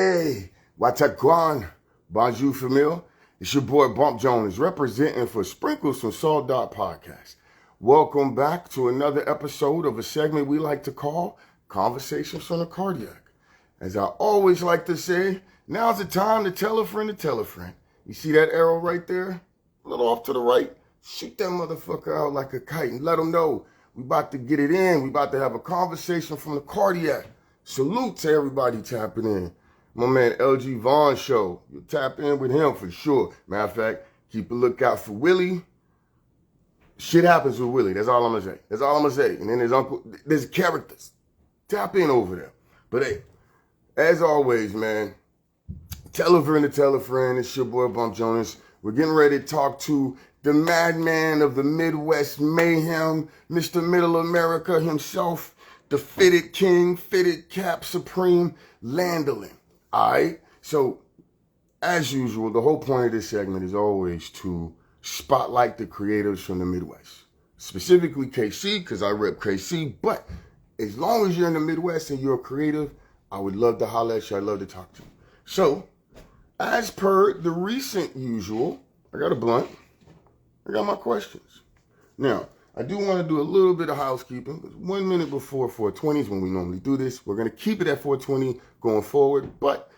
Hey, Wataquan, bonjour famille. It's your boy Bump Jones representing for Sprinkles from Salt Dot Podcast. Welcome back to another episode of a segment we like to call Conversations from the Cardiac. As I always like to say, now's the time to tell a friend to tell a friend. You see that arrow right there? A little off to the right? Shoot that motherfucker out like a kite and let them know we about to get it in. We about to have a conversation from the cardiac. Salute to everybody tapping in. My man LG Vaughn show. You'll tap in with him for sure. Matter of fact, keep a lookout for Willie. Shit happens with Willie. That's all I'm gonna say. That's all I'm gonna say. And then his uncle, there's characters. Tap in over there. But hey, as always, man, tell a friend to tell a friend. It's your boy Bump Jonas. We're getting ready to talk to the madman of the Midwest mayhem, Mr. Middle America himself, the fitted king, fitted cap supreme, Landalin. All right? So, as usual, the whole point of this segment is always to spotlight the creatives from the Midwest. Specifically KC, because I rep KC, but as long as you're in the Midwest and you're a creative, I would love to holler at you. I'd love to talk to you. So, as per the recent usual, I got a blunt. I got my questions. Now, I do want to do a little bit of housekeeping. 1 minute before 420 is when we normally do this. We're going to keep it at 420 going forward, but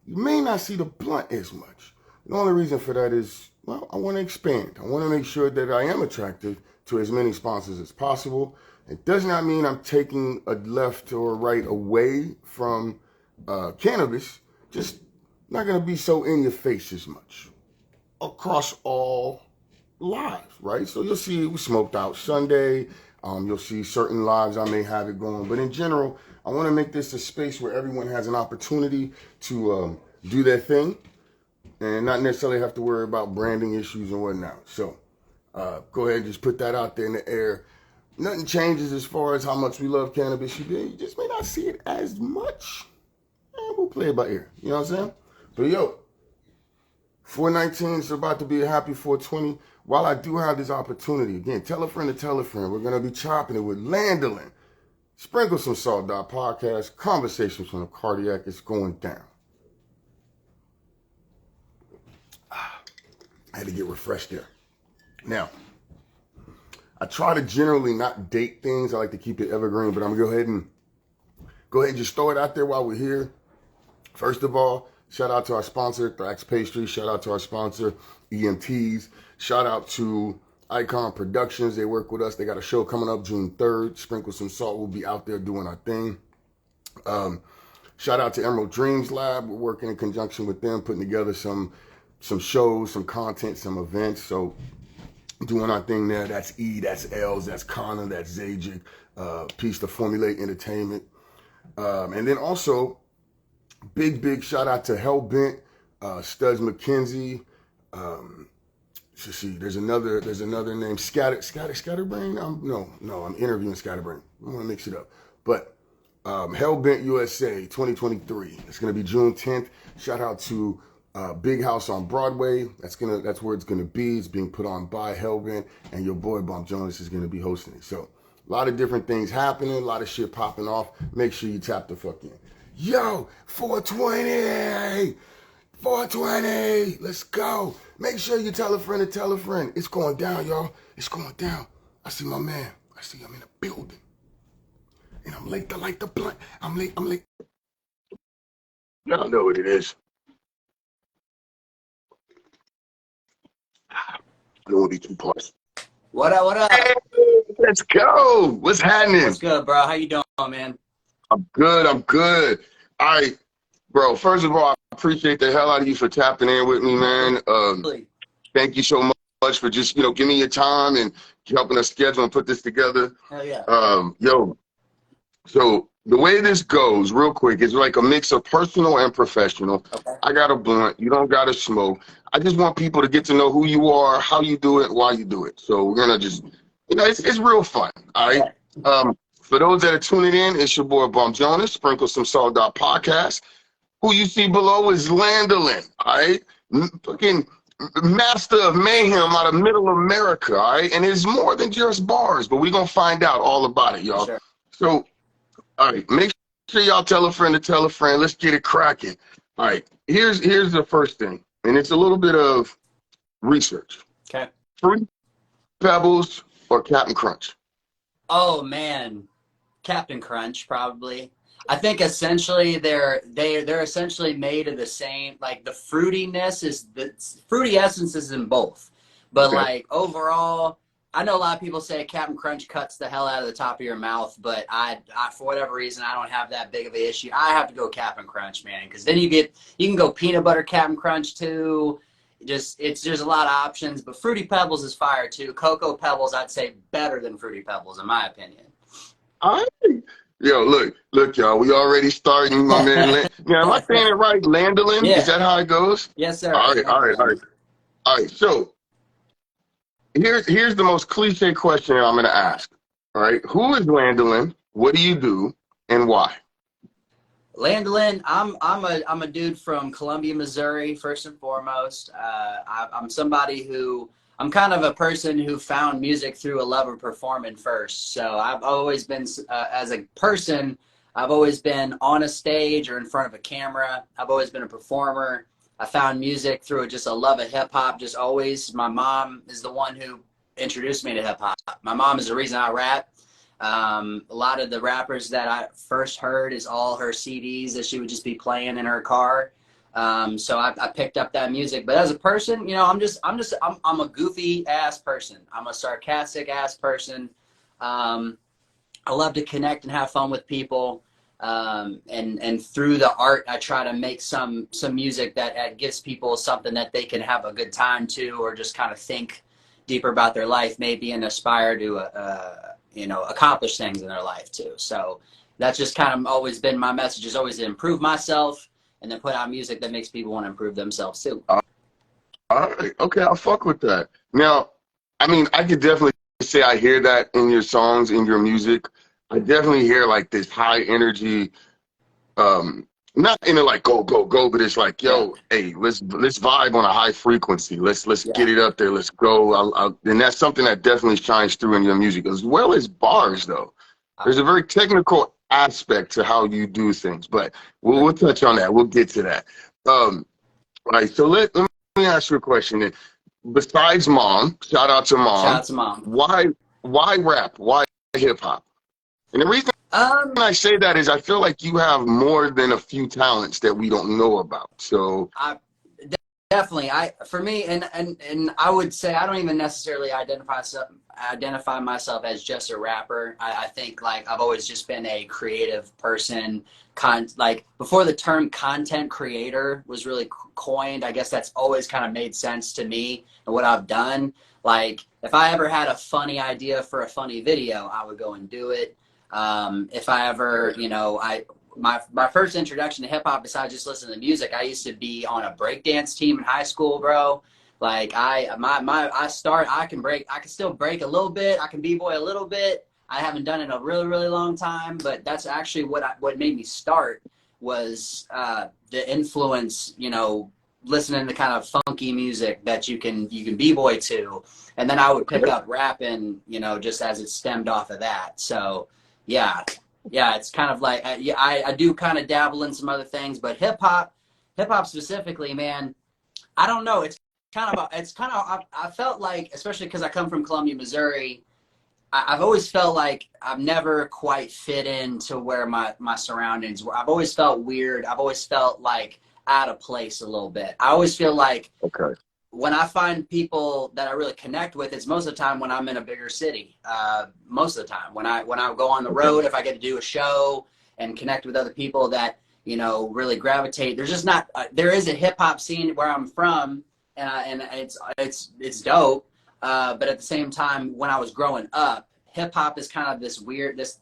you may not see the blunt as much. The only reason for that is, well, I want to expand. I want to make sure that I am attractive to as many sponsors as possible. It does not mean I'm taking a left or right away from cannabis. Just not going to be so in your face as much across all lives, right? So you'll see we smoked out Sunday. You'll see certain lives I may have it going. But in general, I want to make this a space where everyone has an opportunity to do their thing and not necessarily have to worry about branding issues and whatnot. So go ahead and just put that out there in the air. Nothing changes as far as how much we love cannabis. You just may not see it as much. And we'll play it by ear. You know what I'm saying? But yo, 419 is about to be a happy 420. While I do have this opportunity, again, tell a friend to tell a friend. We're going to be chopping it with Landalin. Sprinkle some Salt Dot Podcast. Conversations from the Cardiac. It's going down. I had to get refreshed there. Now, I try to generally not date things. I like to keep it evergreen, but I'm going to go ahead and just throw it out there while we're here. First of all, shout out to our sponsor, Thrax Pastry. Shout out to our sponsor, EMTs. Shout out to Icon Productions. They work with us. They got a show coming up June 3rd. Sprinkle Some Salt. We'll be out there doing our thing. Shout out to Emerald Dreams Lab. We're working in conjunction with them, putting together some shows, some content, some events. So doing our thing there. That's E, that's L's, that's Connor, that's Zajic. Piece to Formulate Entertainment. And then also, big shout out to Hellbent, Studs McKenzie. Let's see, there's another name, Scatterbrain. I'm interviewing Scatterbrain. I want to mix it up, but Hellbent USA 2023. It's gonna be June 10th. Shout out to Big House on Broadway. That's where it's gonna be. It's being put on by Hellbent, and your boy Bump Jonas is gonna be hosting it. So a lot of different things happening, a lot of shit popping off. Make sure you tap the fuck in. Yo, 420! 420! Let's go. Make sure you tell a friend to tell a friend. It's going down, y'all. It's going down. I see my man. I see him in the building. And I'm late to light the blunt. I'm late. Y'all know what it is. I don't want to be too parts. What up? Hey, let's go. What's happening? What's good, bro? How you doing, man? I'm good. All right, bro. First of all, I appreciate the hell out of you for tapping in with me, man. Thank you so much for just, giving me your time and helping us schedule and put this together. Hell yeah. So the way this goes, real quick, is like a mix of personal and professional. Okay. I got a blunt. You don't got to smoke. I just want people to get to know who you are, how you do it, why you do it. So we're gonna just, it's real fun. All right. Yeah. For those that are tuning in, it's your boy Bump Jonas, Sprinkle Some Salt Dot Podcast. Who you see below is Landalin, all right? Fucking master of mayhem out of Middle America, all right? And it's more than just bars, but we're going to find out all about it, y'all. Sure. So, all right, make sure y'all tell a friend to tell a friend. Let's get it cracking. All right. Here's the first thing, and it's a little bit of research. Okay. Fruity Pebbles or Captain Crunch? Oh man, Captain Crunch probably. I think essentially they're essentially made of the same. Like the fruitiness is the fruity essence is in both, but Okay. like overall, I know a lot of people say Captain Crunch cuts the hell out of the top of your mouth, but I for whatever reason I don't have that big of an issue. I have to go Captain Crunch, man, because then you can go peanut butter Captain Crunch too. There's a lot of options, but Fruity Pebbles is fire too. Cocoa Pebbles I'd say better than Fruity Pebbles in my opinion. All right. Yo, look, y'all. We already starting, my man. Now, am I saying it right? Landalin? Is Yeah. that how it goes? Yes, sir. All right, all right, all right, all right. So here's the most cliche question I'm going to ask. All right, who is Landalin? What do you do, and why? Landalin, I'm a dude from Columbia, Missouri. First and foremost, I'm somebody who I'm kind of a person who found music through a love of performing first. So I've always been as a person, I've always been on a stage or in front of a camera. I've always been a performer. I found music through just a love of hip hop. Just always, my mom is the one who introduced me to hip hop. My mom is the reason I rap. A lot of the rappers that I first heard is all her CDs that she would just be playing in her car. So I picked up that music. But as a person, you know, I'm a goofy ass person. I'm a sarcastic ass person. I love to connect and have fun with people. And through the art, I try to make some music that gives people something that they can have a good time to, or just kind of think deeper about their life, maybe, and aspire to accomplish things in their life too. So that's just kind of always been my message, is always to improve myself and then put out music that makes people want to improve themselves too. All right, okay, I'll fuck with that. Now, I mean, I could definitely say I hear that in your songs, in your music. I definitely hear like this high energy, not in a like go go go, but it's like, Yeah. yo, hey, let's vibe on a high frequency. Let's Yeah. get it up there. Let's go. And that's something that definitely shines through in your music, as well as bars. Though there's a very technical aspect to how you do things, but we'll touch on that. We'll get to that. All right, so let me ask you a question. Then. Besides mom, shout out to Shout mom. out to mom. Why rap? Why hip hop? And the reason I say that is I feel like you have more than a few talents that we don't know about. So I definitely, for me, and I would say I don't even necessarily identify myself as just a rapper. I think like I've always just been a creative person. Like before the term content creator was really coined, I guess that's always kind of made sense to me and what I've done. Like if I ever had a funny idea for a funny video, I would go and do it. If I ever, my first introduction to hip hop, besides just listening to music, I used to be on a breakdance team in high school, bro. Like I can still break a little bit. I can b-boy a little bit. I haven't done it in a really, really long time, but that's actually what made me start was the influence, listening to kind of funky music that you can b-boy to. And then I would pick up rapping, just as it stemmed off of that. So yeah, it's kind of like I do kind of dabble in some other things, but hip hop specifically, man, I don't know. I felt like, especially because I come from Columbia, Missouri, I've always felt like I've never quite fit into where my surroundings were. I've always felt weird. I've always felt like out of place a little bit. I always feel like okay, when I find people that I really connect with, it's most of the time when I'm in a bigger city. Most of the time when I go on the road, if I get to do a show and connect with other people that really gravitate. There's just not. There is a hip hop scene where I'm from, and it's dope. But at the same time, when I was growing up, hip hop is kind of this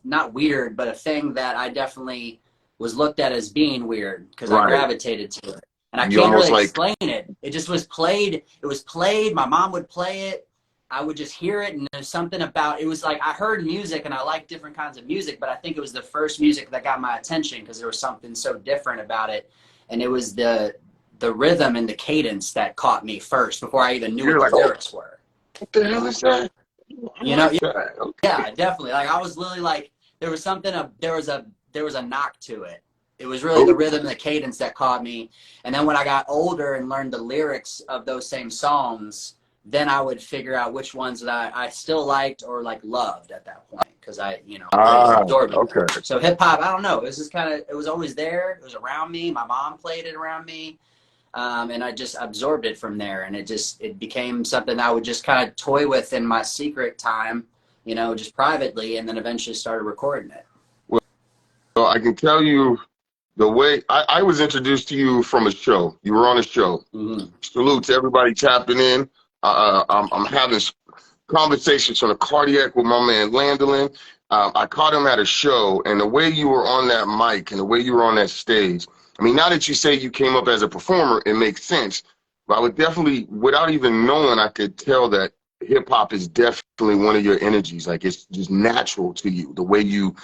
not weird, but a thing that I definitely was looked at as being weird because I right. gravitated to it. And I You can't almost really like explain it. It just was played. It was played. My mom would play it. I would just hear it, and there's something about it was like I heard music and I liked different kinds of music, but I think it was the first music that got my attention because there was something so different about it, and it was the rhythm and the cadence that caught me first before I even knew what you're the like, oh, lyrics were. what the hell is that? I You know, like that. Okay. yeah, definitely. Like I was literally like there was something there was a knock to it. it was really the rhythm and the cadence that caught me. And then when I got older and learned the lyrics of those same songs, then I would figure out which ones that I still liked or like loved at that point, because I, you know, it absorbed me. Okay. So hip hop, I don't know, it was just kind of, it was always there. It was around me. My mom played it around me. And I just absorbed it from there, and it became something I would just kind of toy with in my secret time, you know, just privately, and then eventually started recording it. Well, I can tell you the way I was introduced to you from a show. You were on a show. Mm-hmm. Salute to everybody tapping in. I'm having conversations on the cardiac with my man Landalin. I caught him at a show, and the way you were on that mic and the way you were on that stage, I mean, now that you say you came up as a performer, it makes sense. But I would definitely, without even knowing, I could tell that hip hop is definitely one of your energies. Like, it's just natural to you, the way you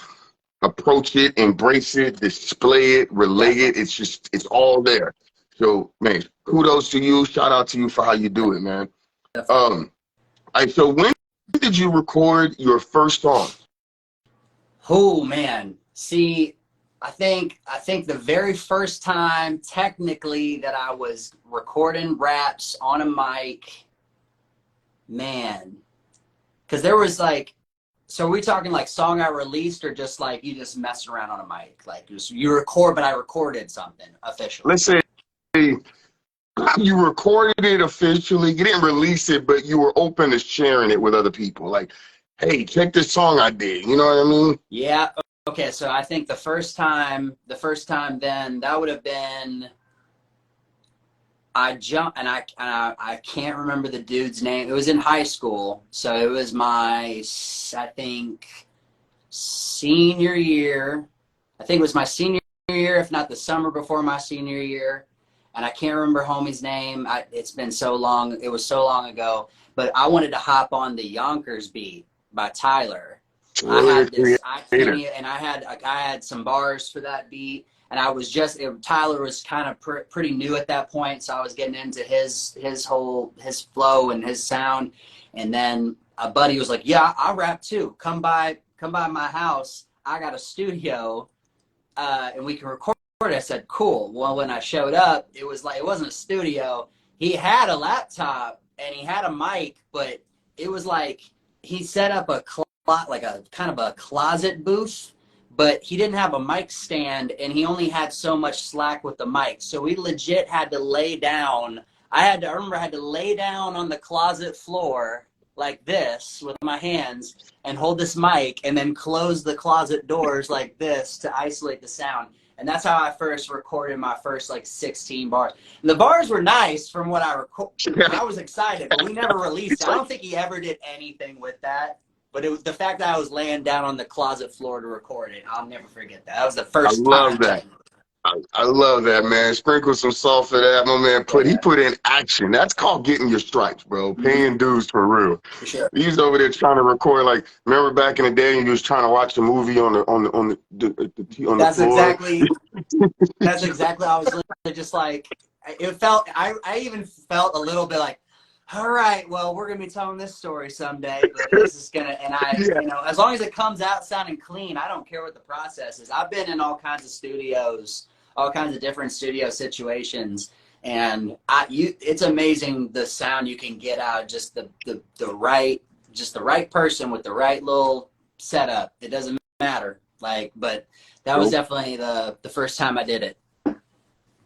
approach it, embrace it, display it, relay it. It's just, it's all there. So, man, kudos to you. Shout out to you for how you do it, man. All right, so when did you record your first song? Oh man, see, I think the very first time technically that I was recording raps on a mic, man, because there was like, so are we talking like song I released, or just like you just messed around on a mic, like just you record, but I recorded something officially? Let's say you recorded it officially. You didn't release it, but you were open to sharing it with other people. Like, hey, check this song I did. You know what I mean? Yeah. Okay. So I think the first time then that would have been, I jumped, and I can't remember the dude's name. It was in high school. So it was my, I think, senior year. I think it was my senior year, if not the summer before my senior year. And I can't remember homie's name. It's been so long. It was so long ago. But I wanted to hop on the Yonkers beat by Tyler. I had this, I can't even, and I had some bars for that beat. And I was just, Tyler was kind of pretty new at that point. So I was getting into his flow and his sound. And then a buddy was like, yeah, I rap too. Come by my house. I got a studio, and we can record. I said, cool. Well, when I showed up, it was like, it wasn't a studio. He had a laptop and he had a mic, but it was like he set up a like a kind of a closet booth, but he didn't have a mic stand, and he only had so much slack with the mic. So we legit had to lay down. I remember I had to lay down on the closet floor like this with my hands and hold this mic, and then close the closet doors like this to isolate the sound. And that's how I first recorded my first like 16 bars. And the bars were nice from what I recorded. I was excited, but we never released it. I don't think he ever did anything with that. But it was the fact that I was laying down on the closet floor to record it. I'll never forget that. That was the first time. I love that. I love that, man. Sprinkle some salt for that. My man he put in action. That's called getting your stripes, bro. Paying dues for real. For sure. He was over there trying to record, like, remember back in the day, you was trying to watch the movie on the That's floor. That's exactly. I was literally just like, it felt. I even felt a little bit like, all right, well, we're gonna be telling this story someday, but this is gonna, and you know, as long as it comes out sounding clean, I don't care what the process is. I've been in all kinds of studios, all kinds of different studio situations, and it's amazing the sound you can get out, just the right person with the right little setup. It doesn't matter, like, but that was definitely the first time I did it.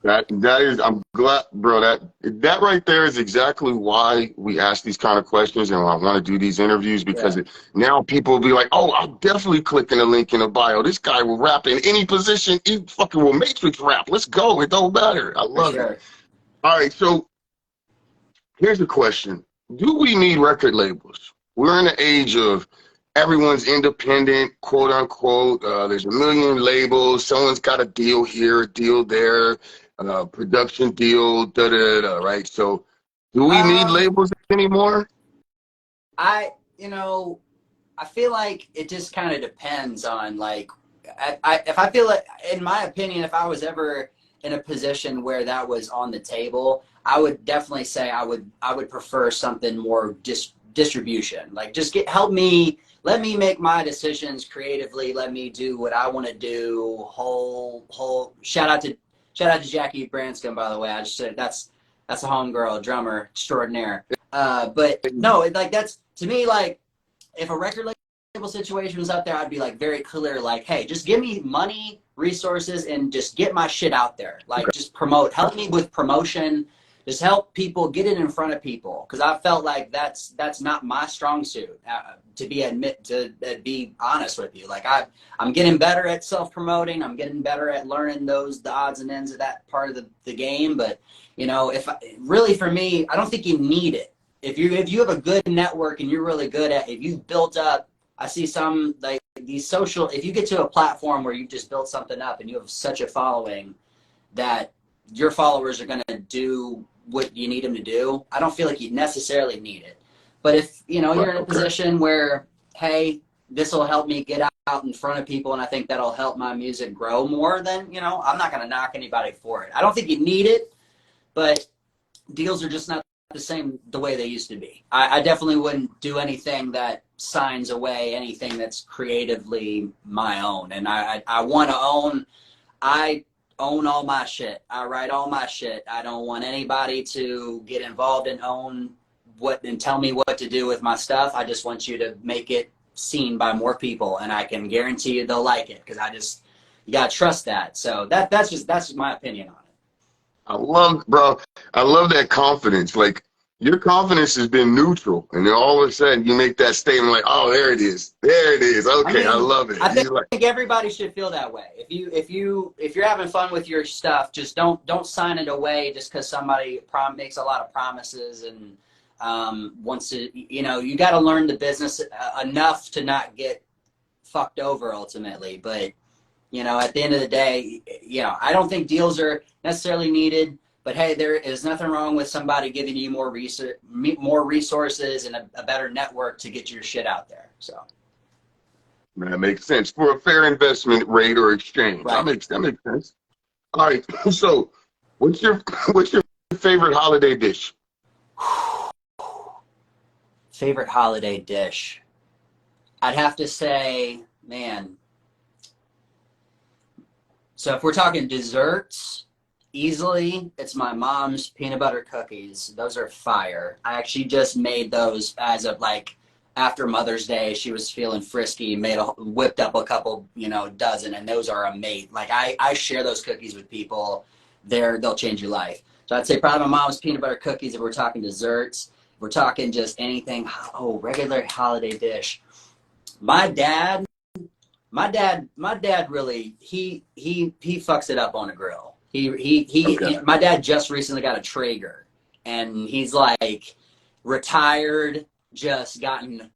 That is, I'm glad, bro. That right there is exactly why we ask these kind of questions, and I want to do these interviews, because now people will be like, "Oh, I'll definitely click in the link in the bio. This guy will rap in any position. He fucking will matrix rap. Let's go. It don't matter." I love it. All right, so here's a question: do we need record labels? We're in the age of everyone's independent, quote unquote. There's a million labels. Someone's got a deal here, a deal there. Production deal, right? So, do we need labels anymore? You know, I feel like it just kind of depends on, like, if I feel like, in my opinion, if I was ever in a position where that was on the table, I would definitely say I would prefer something more distribution. Like, just help me let me make my decisions creatively. Let me do what I want to do. Whole shout out to Jackie Branscombe, by the way. I just said that's a homegirl, drummer extraordinaire. But no, like that's to me, like if a record label situation was out there, I'd be like very clear, like, hey, just give me money, resources, and just get my shit out there. Like, just promote, help me with promotion. Just help people get it in front of people, because I felt like that's not my strong suit. To be honest with you, like I'm getting better at self promoting. I'm getting better at learning the odds and ends of that part of the game. But you know, really for me, I don't think you need it. If you have a good network and you're really good at, if you've built up, I see some like these social. If you get to a platform where you've just built something up and you have such a following that your followers are going to do what you need them to do, I don't feel like you necessarily need it. But if you know you're in a position where, hey, this will help me get out in front of people, and I think that'll help my music grow more, then you know I'm not going to knock anybody for it. I don't think you need it, but deals are just not the way they used to be. I definitely wouldn't do anything that signs away anything that's creatively my own, and I want to own. I own all my shit. I write all my shit. I don't want anybody to get involved and own and tell me what to do with my stuff. I just want you to make it seen by more people, and I can guarantee you they'll like it, because you gotta trust that. So that's just my opinion on it. I love that confidence. Like, your confidence has been neutral, and then all of a sudden you make that statement like, "Oh, there it is, there it is." Okay, I love it. I think everybody should feel that way. If you're having fun with your stuff, just don't sign it away just because somebody makes a lot of promises and wants to. You know, you got to learn the business enough to not get fucked over ultimately. But you know, at the end of the day, you know, I don't think deals are necessarily needed. But hey, there is nothing wrong with somebody giving you more resources and a better network to get your shit out there. So that makes sense for a fair investment rate or exchange. Right. That makes sense. All right. So, what's your favorite holiday dish? Favorite holiday dish? I'd have to say, man. So if we're talking desserts, easily, it's my mom's peanut butter cookies. Those are fire. I actually just made those as of like after Mother's Day. She was feeling frisky, whipped up a couple, dozen, and those are amazing. Like I share those cookies with people. They'll change your life. So I'd say probably my mom's peanut butter cookies if we're talking desserts. If we're talking just anything, regular holiday dish. My dad really he fucks it up on a grill. My dad just recently got a Traeger, and he's like retired, just gotten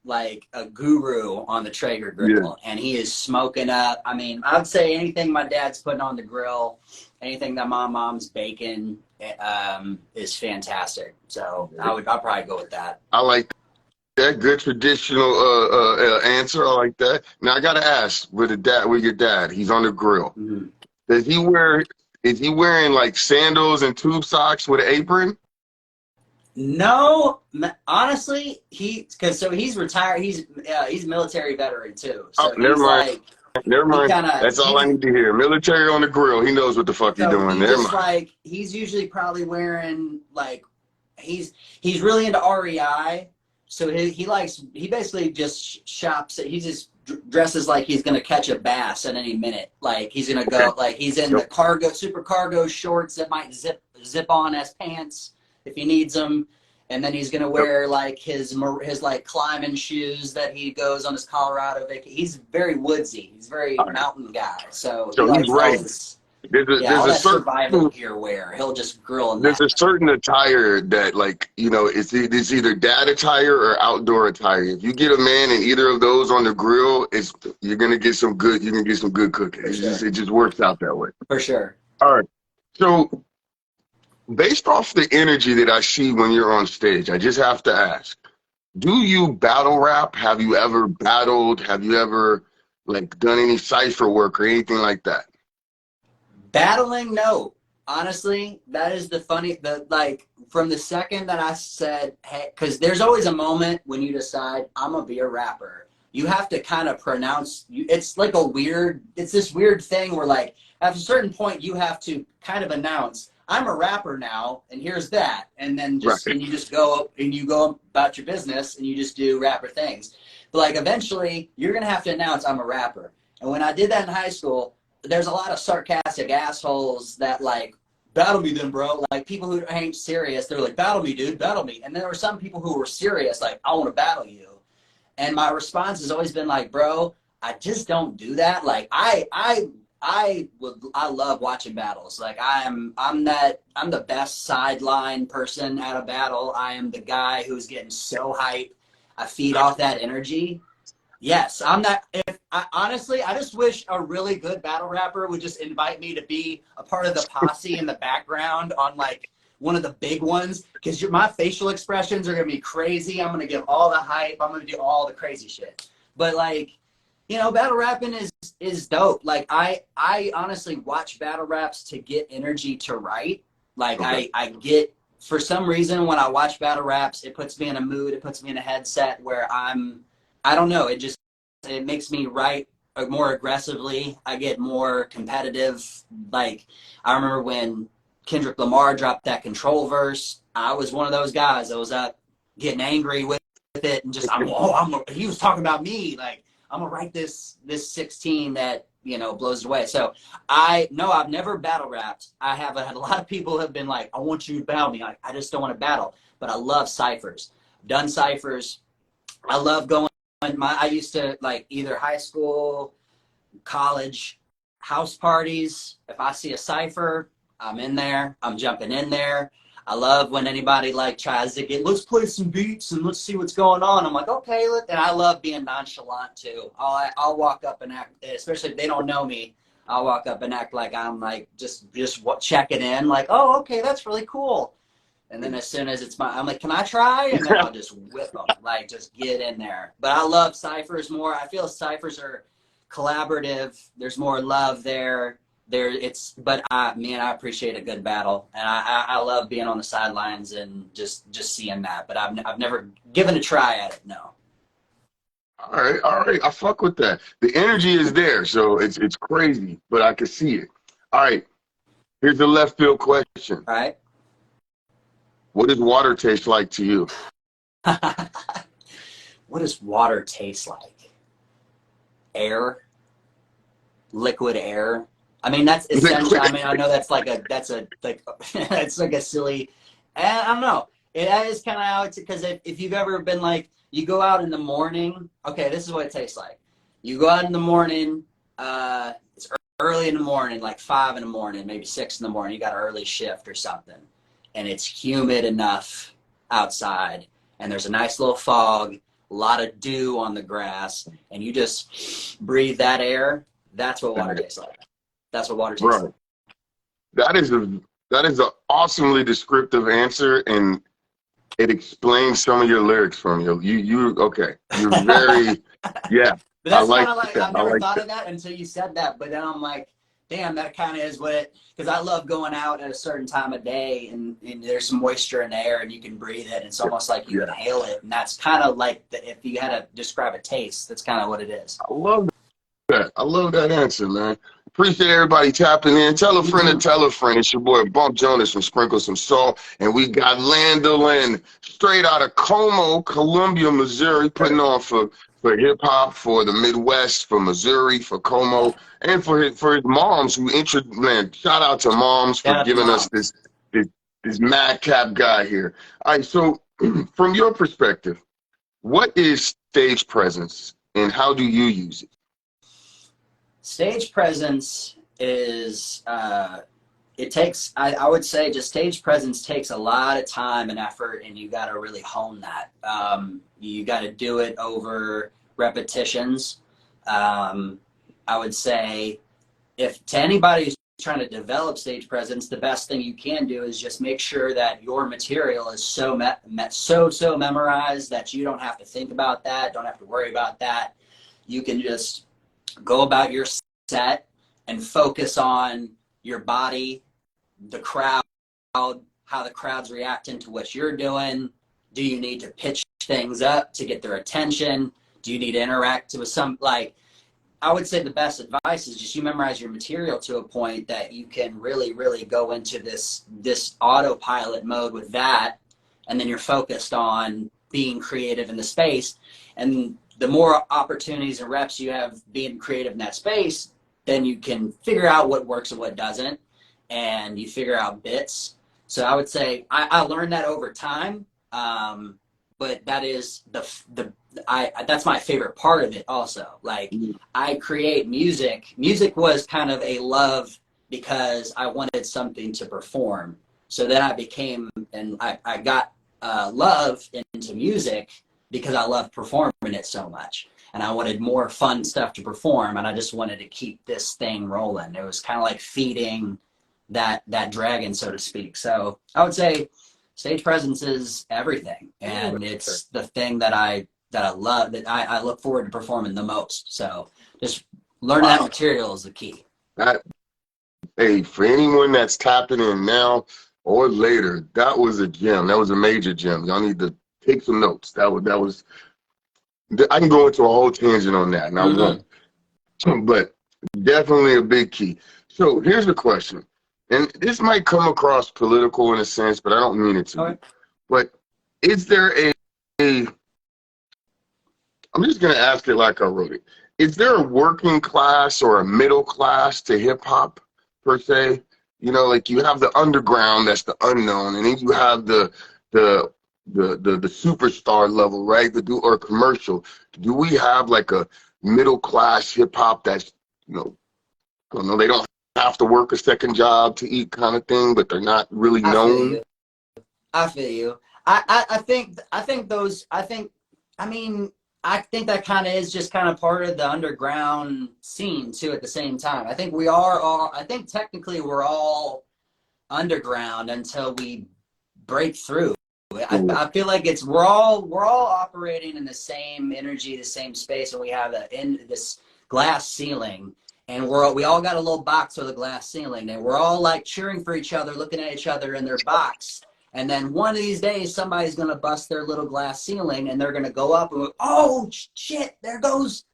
like a guru on the Traeger grill, and he is smoking up. I mean, I would say anything my dad's putting on the grill, anything that my mom's baking, is fantastic. So I'll probably go with that. I like that. Good traditional answer. I like that. Now I gotta ask, with your dad, he's on the grill. Mm-hmm. Is he wearing like sandals and tube socks with an apron? No, honestly, he's retired. He's military veteran too. So never mind. Never mind. That's all I need to hear. Military on the grill. He knows what the fuck he's doing. Never mind. He's usually probably wearing he's really into REI. So he basically just shops. He just dresses like he's gonna catch a bass at any minute. Like he's gonna go. Like he's in the super cargo shorts that might zip on as pants if he needs them, and then he's gonna wear like his like climbing shoes that he goes on his Colorado vacation. He's very woodsy. He's very mountain guy. So he's right. There's a survival gear wear. He'll just grill in that. There's a certain attire that, like, it's either dad attire or outdoor attire. If you get a man in either of those on the grill, you're gonna get some good. You can get some good cooking. It just works out that way. For sure. All right. So, based off the energy that I see when you're on stage, I just have to ask: do you battle rap? Have you ever battled? Have you ever done any cipher work or anything like that? Battling, no. Honestly, that is from the second that I said, hey, because there's always a moment when you decide I'm gonna be a rapper. You have to kind of pronounce. It's like it's this weird thing where like at a certain point you have to kind of announce I'm a rapper now, and here's that, and then you just go and you go about your business and you just do rapper things. But like eventually you're gonna have to announce I'm a rapper. And when I did that in high school, there's a lot of sarcastic assholes that like, battle me then, bro. Like people who ain't serious, they're like, battle me, dude, battle me. And then there were some people who were serious, like, I want to battle you. And my response has always been like, bro, I just don't do that. Like I love watching battles. Like I'm the best sideline person at a battle. I am the guy who's getting so hyped. I feed off that energy. Yes, I'm not. Honestly, I just wish a really good battle rapper would just invite me to be a part of the posse in the background on like one of the big ones, because my facial expressions are gonna be crazy. I'm gonna give all the hype. I'm gonna do all the crazy shit. But like, battle rapping is dope. Like I honestly watch battle raps to get energy to write. Like okay. I get, for some reason when I watch battle raps, it puts me in a mood. It puts me in a headset where I don't know. It makes me write more aggressively. I get more competitive. Like I remember when Kendrick Lamar dropped that Control verse. I was one of those guys that was up getting angry with it and just he was talking about me. Like I'm gonna write this 16 that blows it away. So I've never battle rapped. I have had a lot of people have been like, I want you to battle me. I just don't want to battle. But I love ciphers. I've done ciphers. I love going. I used to like either high school, college, house parties. If I see a cipher, I'm in there. I'm jumping in there. I love when anybody like tries to let's play some beats and let's see what's going on. I'm like, okay, and I love being nonchalant too. I'll walk up and act, especially if they don't know me. I'll walk up and act like I'm like just checking in, like, oh, okay, that's really cool. And then as soon as I'm like, can I try? And then I'll just whip them, like just get in there. But I love ciphers more. I feel ciphers are collaborative. There's more love there. But I appreciate a good battle, and I love being on the sidelines and just seeing that. But I've never given a try at it. No. All right. I fuck with that. The energy is there, so it's crazy, but I can see it. All right. Here's the left field question. All right. What does water taste like to you? What does water taste like? Air, liquid air. I mean, that's essential. I mean, I know that's like it's like a silly, I don't know. It is kind of how it's, because if you've ever been like, you go out in the morning, okay, this is what it tastes like. You go out in the morning, it's early in the morning, like 5 in the morning, maybe 6 in the morning, you got an early shift or something. And it's humid enough outside, and there's a nice little fog, a lot of dew on the grass, and you just breathe that air. That's what water tastes like. That's what water tastes like. That is an awesomely descriptive answer, and it explains some of your lyrics from you. Okay. You're very yeah. But that's kind of like, I've never thought of that until you said that. But then I'm like, damn, that kind of is because I love going out at a certain time of day and there's some moisture in the air and you can breathe it. It's almost like you inhale it. And that's kind of like, if you had to describe a taste, that's kind of what it is. I love that. I love that answer, man. Appreciate everybody tapping in. Tell a friend to tell a friend. It's your boy Bump Jonas from Sprinkle Some Salt. And we got Landalin straight out of Como, Columbia, Missouri, putting on for hip-hop, for the Midwest, for Missouri, for Como, and for his moms who shout out to moms for giving us this madcap guy here. All right, so from your perspective, what is stage presence and how do you use it? Stage presence is, it takes, I would say just stage presence takes a lot of time and effort, and you got to really hone that. You got to do it over repetitions. I would say if to anybody who's trying to develop stage presence, the best thing you can do is just make sure that your material is so memorized that you don't have to think about that, don't have to worry about that. You can just go about your set and focus on your body, the crowd, how the crowd's reacting to what you're doing. Do you need to pitch things up to get their attention? Do you need to interact with some, like, I would say the best advice is just you memorize your material to a point that you can really, really go into this autopilot mode with that, and then you're focused on being creative in the space. And the more opportunities and reps you have being creative in that space, then you can figure out what works and what doesn't, and you figure out bits. So I would say I learned that over time, but that is that's my favorite part of it also. Like, I create music. Music was kind of a love because I wanted something to perform. So then I became, and I got love into music because I loved performing it so much. And I wanted more fun stuff to perform, and I just wanted to keep this thing rolling. It was kind of like feeding that dragon, so to speak. So I would say stage presence is everything, and it's the thing that I love, that I look forward to performing the most. So just learning that material is the key. Hey, for anyone that's tapping in now or later, that was a gem. That was a major gem. Y'all need to take some notes. That was. I can go into a whole tangent on that, and I won't. But definitely a big key. So here's the question, and this might come across political in a sense, but I don't mean it to. Okay. But is there I'm just going to ask it like I wrote it. Is there a working class or a middle class to hip hop per se? You know, like you have the underground, that's the unknown, and then you have the superstar level, right? Or commercial. Do we have like a middle class hip hop that's, you know, I don't know, they don't have to work a second job to eat kind of thing, but they're not really known? I feel you. I think that kind of is just kind of part of the underground scene too at the same time. I think I think technically we're all underground until we break through. I feel like we're all operating in the same energy, the same space, and we have this glass ceiling, and we all got a little box with a glass ceiling, and we're all like cheering for each other, looking at each other in their box. And then one of these days, somebody's gonna bust their little glass ceiling, and they're gonna go up and go, oh shit, there goes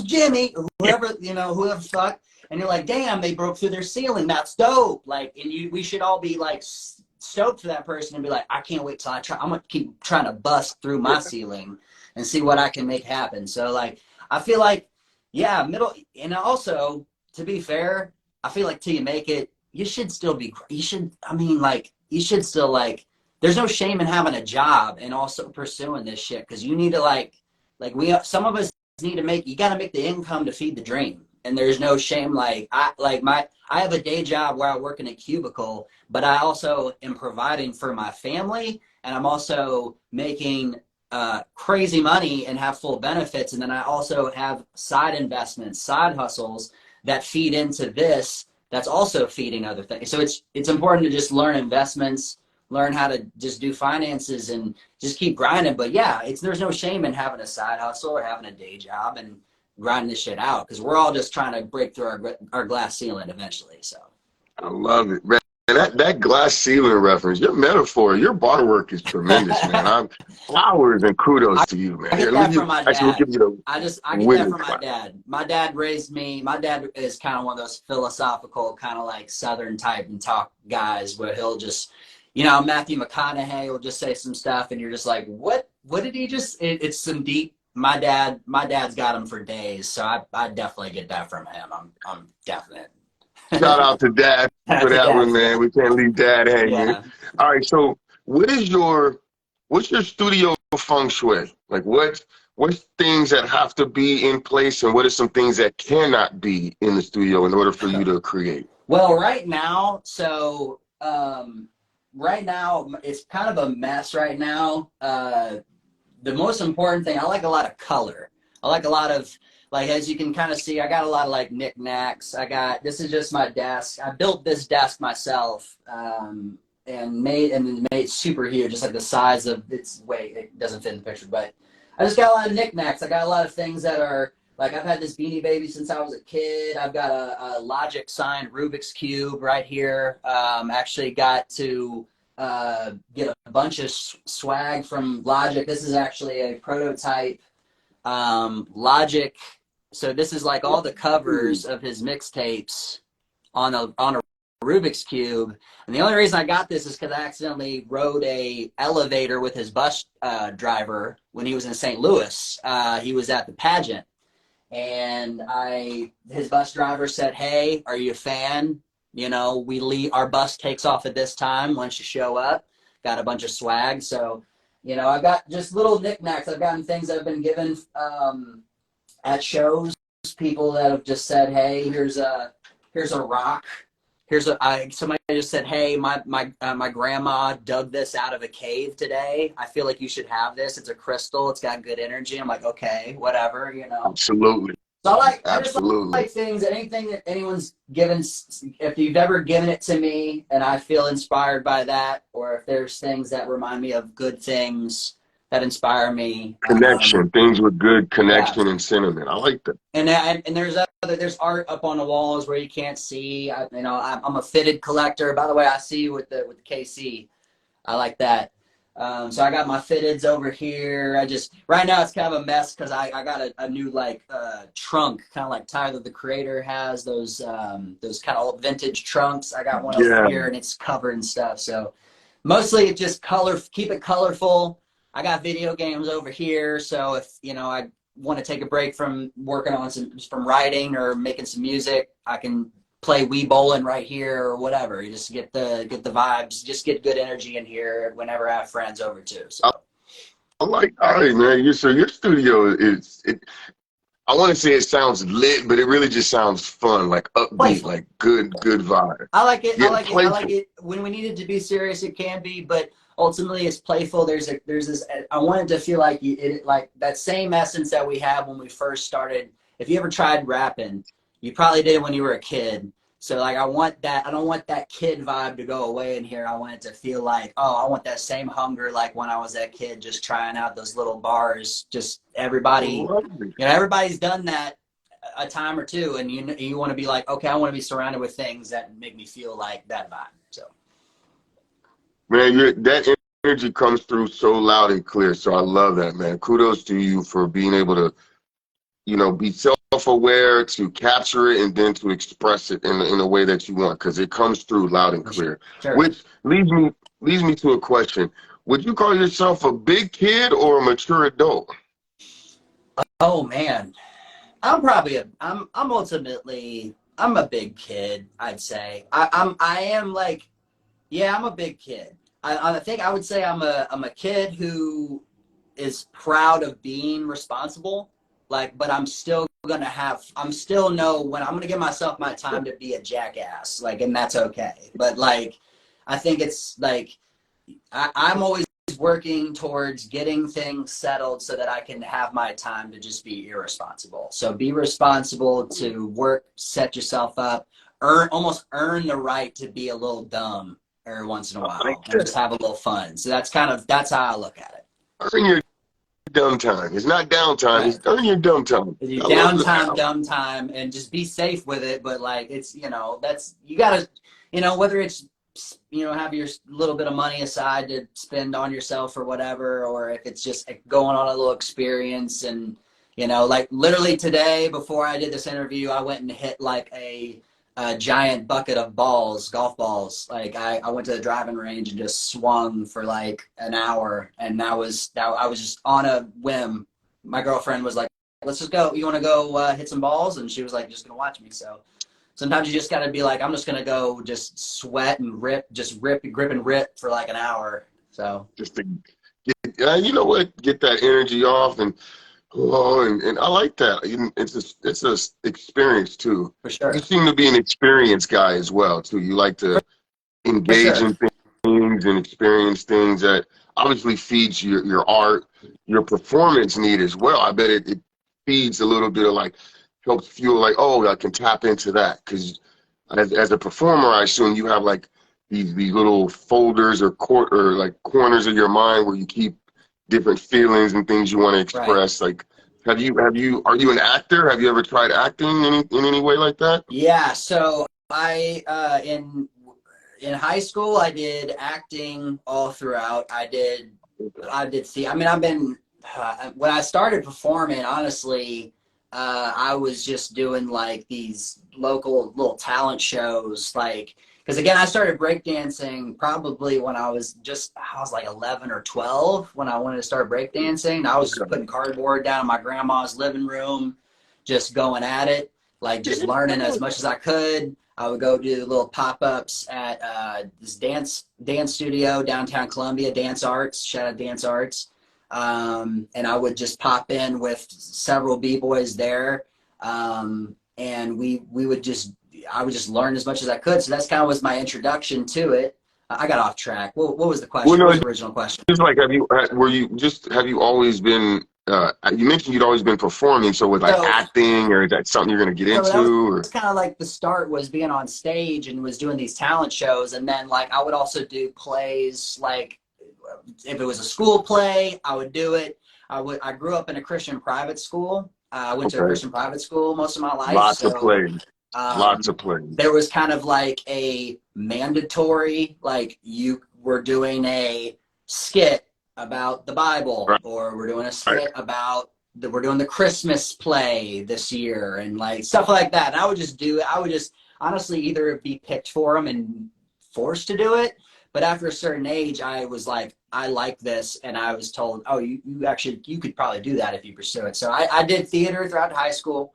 Jimmy, or whoever, whoever the fuck. And you're like, damn, they broke through their ceiling. That's dope. Like, and we should all be like stoked for that person and be like, I can't wait till I'm gonna keep trying to bust through my ceiling and see what I can make happen. So like, I feel like, yeah, and also, to be fair, I feel like till you make it, you should still there's no shame in having a job and also pursuing this shit, because you need to some of us need to you got to make the income to feed the dream. And there's no shame. I have a day job where I work in a cubicle, but I also am providing for my family, and I'm also making crazy money and have full benefits. And then I also have side investments, side hustles that feed into this, that's also feeding other things. So it's important to just learn investments, learn how to just do finances, and just keep grinding. But yeah, there's no shame in having a side hustle or having a day job and grinding this shit out, because we're all just trying to break through our glass ceiling eventually. So I love it, man. That glass ceiling reference, your metaphor, your bar work is tremendous, man. Flowers and kudos to you, man. I get that from my dad. I get that from my dad. My dad raised me. My dad is kind of one of those philosophical, kind of like Southern type and talk guys, where he'll just, Matthew McConaughey will just say some stuff, and you're just like, what did he just? It's some deep. My dad's got him for days, so I definitely get that from him. I'm definite. Shout out to Dad for that one, man. We can't leave Dad hanging. Yeah. All right, so what's your studio feng shui? Like, what's things that have to be in place, and what are some things that cannot be in the studio in order for you to create? Well, right now, it's kind of a mess right now. The most important thing, I like a lot of color. I like a lot of, as you can kind of see, I got a lot of knickknacks. This is just my desk. I built this desk myself, and made it super huge, just like the size of it doesn't fit in the picture, but I just got a lot of knickknacks. I got a lot of things that are I've had this Beanie Baby since I was a kid. I've got a Logic signed Rubik's Cube right here. Actually got to get a bunch of swag from Logic. This is actually a prototype Logic. So this is like all the covers of his mixtapes on a Rubik's Cube. And the only reason I got this is because I accidentally rode a elevator with his bus driver when he was in St. Louis. He was at the pageant. And his bus driver said, "Hey, are you a fan? You know, our bus takes off at this time. Once you show up, got a bunch of swag." So, you know, I've got just little knickknacks. I've gotten things that have been given at shows. People that have just said, "Hey, here's a rock." Somebody just said, "Hey, my grandma dug this out of a cave today. I feel like you should have this. It's a crystal. It's got good energy." I'm like, "Okay, whatever, you know." Absolutely. So I just Absolutely. like things, anything that anyone's given. If you've ever given it to me and I feel inspired by that, or if there's things that remind me of good things that inspire me, Connection, things with good yeah. connection and sentiment. I like that. And there's art up on the walls where you can't see. I'm a fitted collector. By the way, I see you with the KC. I like that. So I got my fitteds over here. Right now it's kind of a mess because I got a new trunk, kind of like Tyler the Creator has those kind of old vintage trunks. I got one over here and it's covered and stuff. So mostly it just keep it colorful. I got video games over here. So if, you know, I want to take a break from working on from writing or making some music, I can play Wii Bowling right here or whatever. You just get the vibes, just get good energy in here whenever I have friends over too. So All right, man. So your studio I want to say it sounds lit, but it really just sounds fun, like upbeat, playful. like good vibe. I like it. Yeah, I like it. I playful. like it. When we need it to be serious, it can be, but ultimately it's playful. There's this. I want it to feel like like that same essence that we have when we first started. If you ever tried rapping, you probably did when you were a kid. So like I want that. I don't want that kid vibe to go away in here. I want it to feel like, oh, I want that same hunger like when I was that kid, just trying out those little bars. Just everybody, everybody's done that a time or two, and you want to be like, okay, I want to be surrounded with things that make me feel like that vibe. So, Man, that energy comes through so loud and clear. So I love that, man. Kudos to you for being able to, you know, be self-aware, to capture it, and then to express it in a way that you want, because it comes through loud and clear. sure. Which leads me to a question: would you call yourself a big kid or a mature adult? Oh man, I'm ultimately I'm a big kid. I'd say I am like, yeah, I'm a big kid. I think I would say I'm a kid who is proud of being responsible. Like, but I'm still know when I'm gonna give myself my time to be a jackass. Like, and that's okay. But like, I think it's like I'm always working towards getting things settled so that I can have my time to just be irresponsible. So be responsible, to work, set yourself up, almost earn the right to be a little dumb every once in a while and just have a little fun. So that's how I look at it. Earn your dumb time. It's not downtime. Right. It's earn your dumb time. Your downtime, dumb time, and just be safe with it. But like, it's, you know, you gotta, you know, whether it's, you know, have your little bit of money aside to spend on yourself or whatever, or if it's just going on a little experience. And, you know, like literally today before I did this interview, I went and hit like a giant bucket of golf balls. Like I went to the driving range and just swung for like an hour, and I was just on a whim. My girlfriend was like, "Let's just go. You want to go hit some balls?" And she was like, "Just gonna watch me." So sometimes you just got to be like, I'm just going to go just sweat and grip and rip for like an hour. So just to get, you know what, get that energy off. And I like that. It's a experience too. For sure. You seem to be an experienced guy as well too. You like to engage in things and experience things that obviously feeds your art, your performance need as well. I bet it feeds a little bit of like, helps fuel like, oh, I can tap into that. Because as a performer, I assume you have like these little folders or like corners of your mind where you keep different feelings and things you want to express. Right. Like, are you an actor? Have you ever tried acting in any way like that? Yeah. So in high school, I did acting all throughout. I did see. I mean, I've been when I started performing. Honestly, I was just doing like these local little talent shows, like because again, I started breakdancing probably when I was like 11 or 12 when I wanted to start breakdancing. I was just putting cardboard down in my grandma's living room, just going at it, like just learning as much as I could. I would go do little pop-ups at this dance studio downtown Columbia, Dance Arts. Shout out Dance Arts. And I would just pop in with several b-boys there, and I would just learn as much as I could. So that's kind of was my introduction to it. I got off track. What was the question? Well, no, what was the original question? just like, have you always been, you mentioned you'd always been performing, so with like So, acting, or is that something you're going to get so that into, or? was kind of like the start, was being on stage and was doing these talent shows. And then like I would also do plays, like if it was a school play, I would do it. I grew up in a Christian private school. I went to a Christian private school most of my life. Lots of plays. Lots of plays. There was kind of like a mandatory, like you were doing a skit about the Bible, Right. or we're doing a skit about we're doing the Christmas play this year, and like stuff like that. And I would just honestly either be picked for them and forced to do it. But after a certain age, I was like, I like this, and I was told, oh, you could probably do that if you pursue it. So I did theater throughout high school.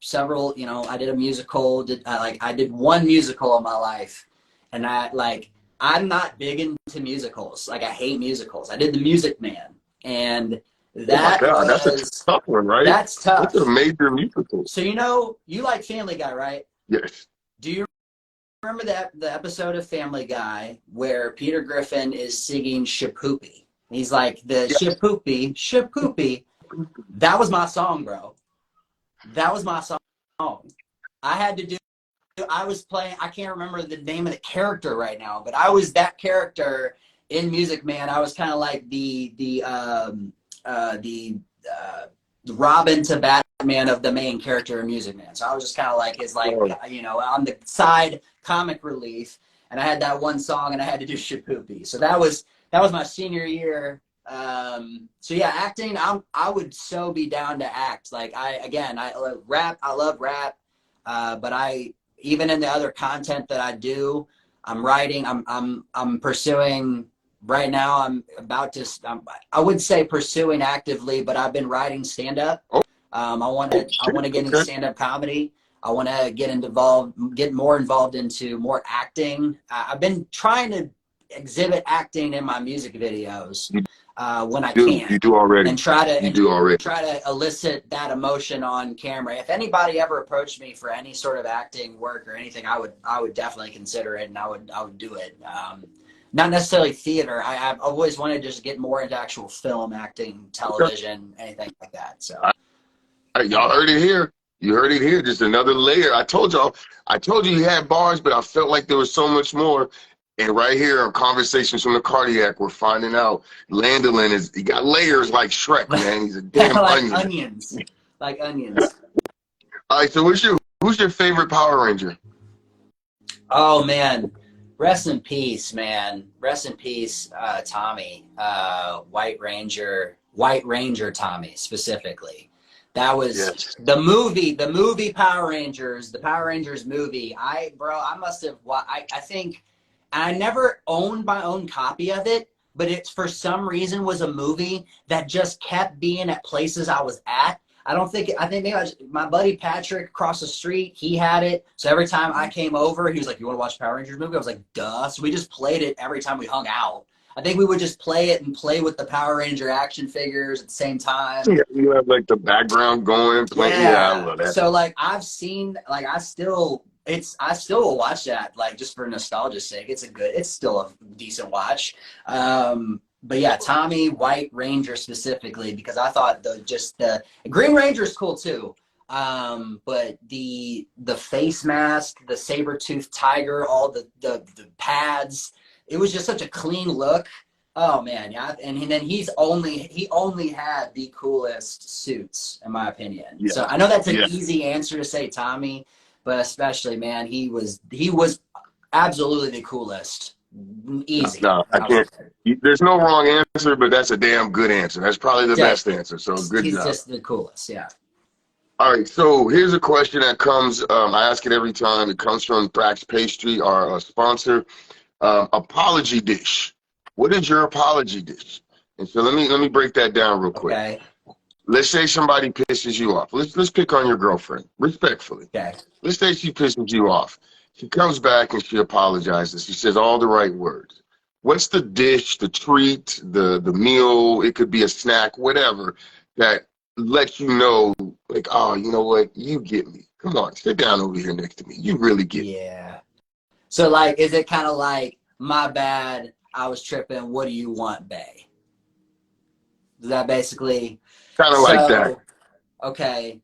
Several, I did a musical. I did one musical in my life, and I'm not big into musicals. Like I hate musicals. I did The Music Man, and that that's a tough one, right? That's tough. That's a major musical. So you like Family Guy, right? Yes. Do you remember the episode of Family Guy where Peter Griffin is singing Shapoopy? He's like the Shapoopy, Shapoopy. That was my song, bro. That was my song. I was playing, I can't remember the name of the character right now, but I was that character in Music Man. I was kind of like the Robin to Batman of the main character in Music Man. So I was just kind of like his, on the side comic relief. And I had that one song, and I had to do Shapoopy. So that was my senior year. So yeah, acting, I would so be down to act. Like I love rap. I love rap. But even in the other content that I do, I'm writing, I'm pursuing right now. I would say pursuing actively, but I've been writing stand up. I want to get into stand up comedy. I want to get more involved into more acting. I've been trying to exhibit acting in my music videos. When I can. You do already. And try to elicit that emotion on camera. If anybody ever approached me for any sort of acting work or anything, I would definitely consider it, and I would do it. Not necessarily theater. I've always wanted to just get more into actual film, acting, television, anything like that. So y'all heard it here. You heard it here. Just another layer. I told you you had bars, but I felt like there was so much more. And right here on Conversations from the Cardiac, we're finding out Landalin he got layers like Shrek, man. He's a damn like onion. onions. Like onions. All right, so who's your favorite Power Ranger? Oh man. Rest in peace, man. Rest in peace, Tommy. White Ranger Tommy, specifically. That was the movie Power Rangers, the Power Rangers movie. I must have, I think, I never owned my own copy of it, but it for some reason was a movie that just kept being at places I was at. I think maybe my buddy Patrick across the street, he had it. So every time I came over, he was like, you want to watch Power Rangers movie? I was like, duh. So we just played it every time we hung out. I think we would just play it and play with the Power Ranger action figures at the same time. Yeah, you have like the background going, playing. Yeah, I love that. So like I've seen, like I still will watch that, like just for nostalgia's sake. It's still a decent watch. But yeah, Tommy White Ranger specifically, because I thought the Green Ranger is cool too. But the face mask, the saber-toothed tiger, all the pads, it was just such a clean look. Oh man, yeah. And then he only had the coolest suits, in my opinion. Yeah. So I know that's an easy answer to say Tommy, but especially, man, he was Absolutely the coolest. Easy. No, I can't. There's no wrong answer, but that's a damn good answer. That's probably the best answer. So good He's job. just the coolest. Yeah. All right. So here's a question that comes. I ask it every time. It comes from Thrax Pastry, our sponsor. Apology dish. What is your apology dish? And so let me break that down real quick. Okay. Let's say somebody pisses you off. Let's pick on your girlfriend, respectfully. Okay. Let's say she pisses you off. She comes back and she apologizes. She says all the right words. What's the dish, the treat, the meal? It could be a snack, whatever, that lets you know, like, oh, you know what? You get me. Come on, sit down over here next to me. You really get me. Yeah. So like, is it kind of like, my bad, I was tripping, what do you want, bae? Is that basically? Kind of like that. So, okay,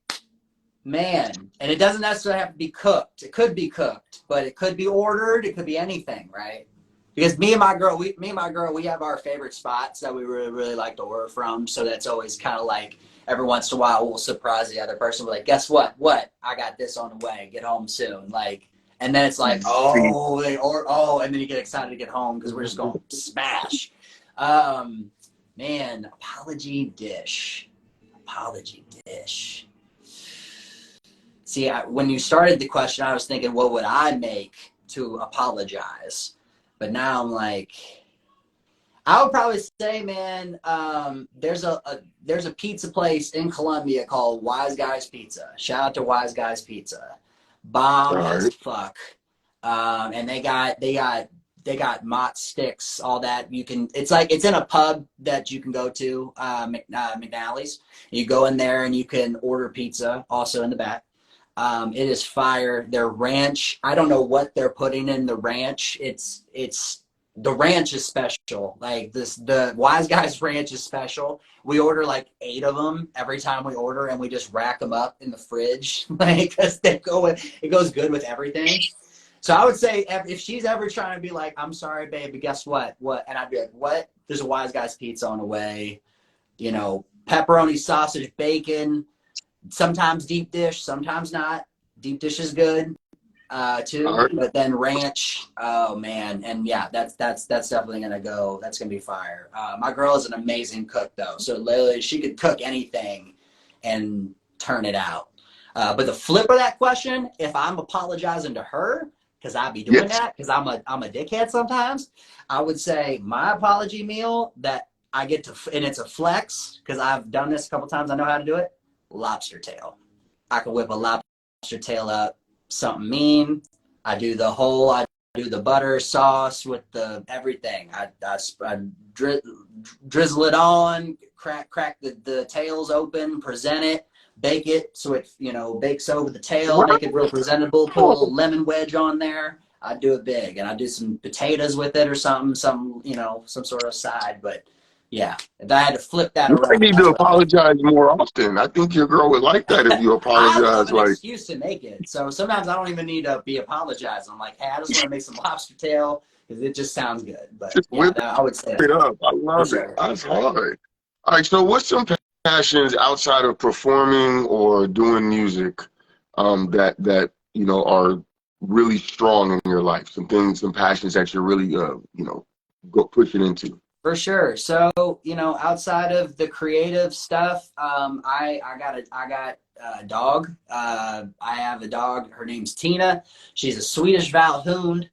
man, and it doesn't necessarily have to be cooked. It could be cooked, but it could be ordered. It could be anything, right? Because me and my girl, we have our favorite spots that we really, really like to order from. So that's always kind of like every once in a while we'll surprise the other person. We're like, guess what? What? I got this on the way. Get home soon. Like, and then it's like, and then you get excited to get home because we're just going to smash. Man, apology dish. See, when you started the question, I was thinking, what would I make to apologize? But now I'm like, I would probably say, man, there's a pizza place in Columbia called Wise Guys Pizza. Shout out to Wise Guys Pizza. Bomb as fuck. And they got mott sticks, all that. It's in a pub that you can go to, McNally's. You go in there and you can order pizza also in the back. It is fire. Their ranch, I don't know what they're putting in the ranch. The ranch is special. Like the Wise Guys ranch is special. We order like 8 of them every time we order, and we just rack them up in the fridge, like, because it goes good with everything. So I would say if she's ever trying to be like, I'm sorry, babe, but guess what? What? And I'd be like, what? There's a Wise Guys pizza on the way. You know, pepperoni, sausage, bacon. Sometimes deep dish, sometimes not. Deep dish is good too, but then ranch, oh man, and yeah, that's definitely gonna go. That's gonna be fire. My girl is an amazing cook though, so literally she could cook anything and turn it out. But the flip of that question, if I'm apologizing to her, because I be doing that, because I'm a dickhead sometimes, I would say my apology meal that I get to, and it's a flex because I've done this a couple times. I know how to do it. Lobster tail. I can whip a lobster tail up, something mean. I do the butter sauce with the everything. I drizzle it on, crack the tails open, present it, bake it so it bakes over the tail, make it real presentable. Put a little lemon wedge on there. I do it big, and I do some potatoes with it or something, some sort of side, but. Yeah, if I had to flip that You might around, need to apologize more often. I think your girl would like that if you I love apologize. an Like, excuse to make it. So sometimes I don't even need to be apologizing. I'm like, hey, I just want to make some lobster tail because it just sounds good. But just yeah, whip I would say it that up. I for love it. sure. That's hard. All right. So, what's some passions outside of performing or doing music that are really strong in your life? Some things, some passions that you're really go pushing into. For sure. So, outside of the creative stuff, I got a dog. I have a dog. Her name's Tina. She's a Swedish Valhund.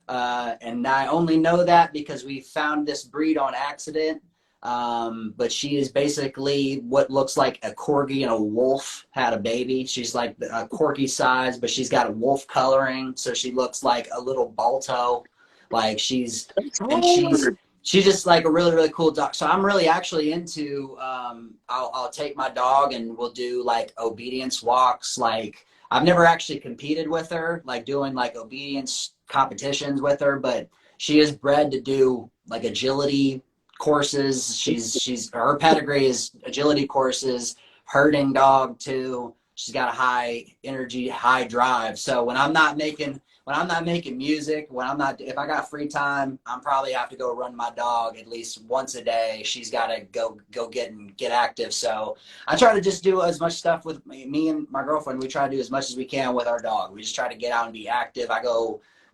And I only know that because we found this breed on accident. But she is basically what looks like a corgi and a wolf had a baby. She's like a corgi size, but she's got a wolf coloring. So she looks like a little Balto. Like That's and she's hard. she's just like a really, really cool dog. So I'm really actually into, I'll take my dog and we'll do like obedience walks. Like I've never actually competed with her, like doing like obedience competitions with her, but she is bred to do like agility courses. Her pedigree is agility courses, herding dog too. She's got a high energy, high drive. So when I'm not making music, if I got free time, I'm probably have to go run my dog at least once a day. She's got to go get active. So I try to just do as much stuff with me and my girlfriend. We try to do as much as we can with our dog. We just try to get out and be active.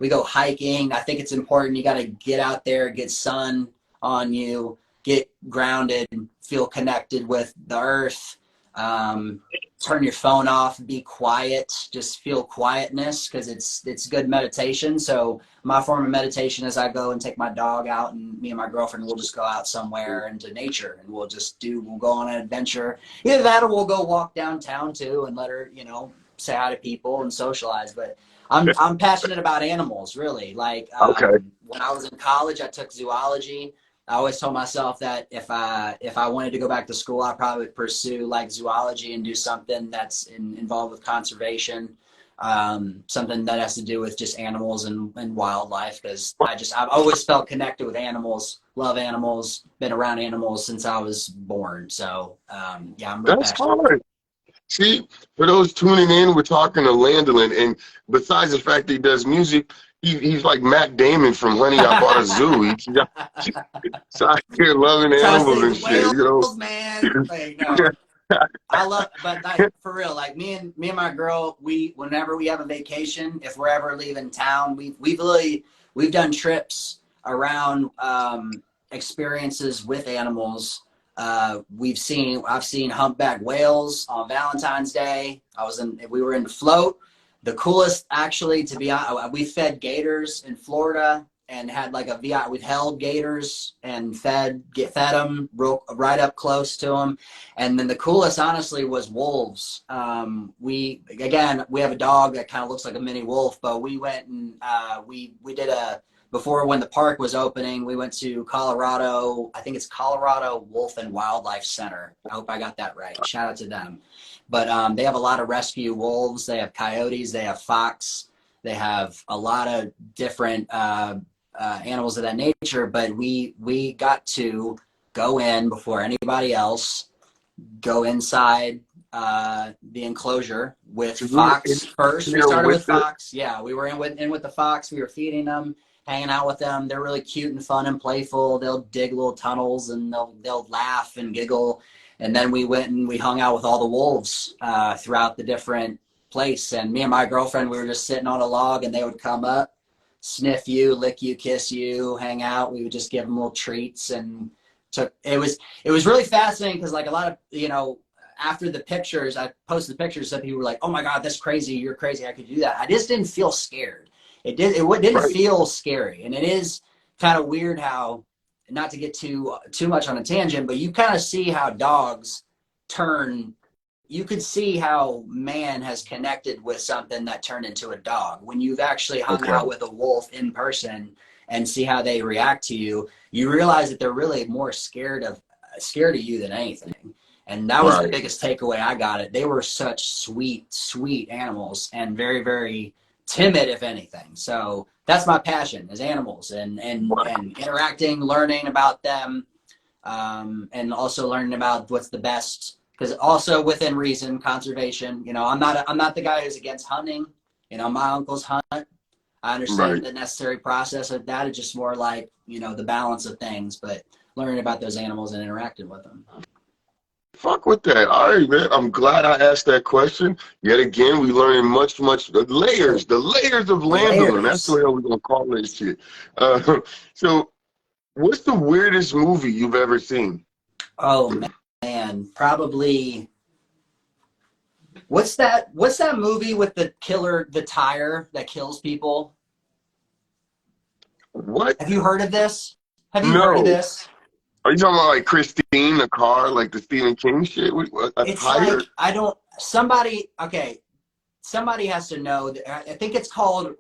we go hiking. I think it's important. You got to get out there, get sun on you, get grounded, feel connected with the earth. Turn your phone off, be quiet, just feel quietness, because it's good meditation. So my form of meditation is I go and take my dog out, and me and my girlfriend will just go out somewhere into nature, and we'll go on an adventure. Either that or we'll go walk downtown too and let her, say hi to people and socialize. But I'm passionate about animals, really. Like Okay. when I was in college, I took zoology. I always told myself that if I wanted to go back to school, I'd probably pursue like zoology and do something that's involved with conservation, something that has to do with just animals and wildlife. Because I've always felt connected with animals, love animals, been around animals since I was born. So yeah, I'm real That's passionate. hard. See, for those tuning in, we're talking to Landalin, and besides the fact that he does music, he's like Matt Damon from Honey, I Bought a Zoo. He's out here loving Try to animals save and the shit, whales, man. Like, no. I love, but like for real, like me and my girl, whenever we have a vacation, if we're ever leaving town, we've done trips around experiences with animals. I've seen humpback whales on Valentine's Day. We were in the float. The coolest, actually, to be honest, we fed gators in Florida and had like we held gators and fed them right up close to them. And then the coolest, honestly, was wolves. We have a dog that kind of looks like a mini wolf, but we went and we did before, when the park was opening, we went to Colorado. I think it's Colorado Wolf and Wildlife Center. I hope I got that right. Shout out to them. But they have a lot of rescue wolves. They have coyotes. They have fox. They have a lot of different animals of that nature. But we got to go in before anybody else, go inside the enclosure with fox first. We started with fox. Yeah, we were in with the fox. We were feeding them, hanging out with them. They're really cute and fun and playful. They'll dig little tunnels and they'll laugh and giggle. And then we went and we hung out with all the wolves throughout the different place. And me and my girlfriend, we were just sitting on a log, and they would come up, sniff you, lick you, kiss you, hang out. We would just give them little treats. And it was really fascinating, because like a lot of, after the pictures, I posted the pictures, some people were like, "Oh my God, that's crazy. You're crazy. I could do that." I just didn't feel scared. It didn't feel scary. And it is kind of weird how, not to get too much on a tangent, but you kind of see how dogs turn. You could see how man has connected with something that turned into a dog. When you've actually hung out with a wolf in person and see how they react to you, you realize that they're really more scared of you than anything. And that was the biggest takeaway I got. It. They were such sweet, sweet animals, and very, very timid, if anything. So that's my passion, is animals and interacting, learning about them, and also learning about what's the best. Because also within reason, conservation. I'm not the guy who's against hunting. My uncles hunt. I understand the necessary process of that. It's just more like the balance of things, but learning about those animals and interacting with them. Fuck with that. All right, man. I'm glad I asked that question. Yet again, we learning much, the layers of Landalin. That's the way we're going to call this shit. So what's the weirdest movie you've ever seen? Oh, man. Probably. What's that movie with the killer, the tire that kills people? What? Have you heard of this? Have you heard of this? Are you talking about like Christine, the car, like the Stephen King shit? It's tire? like, somebody has to know. I think it's called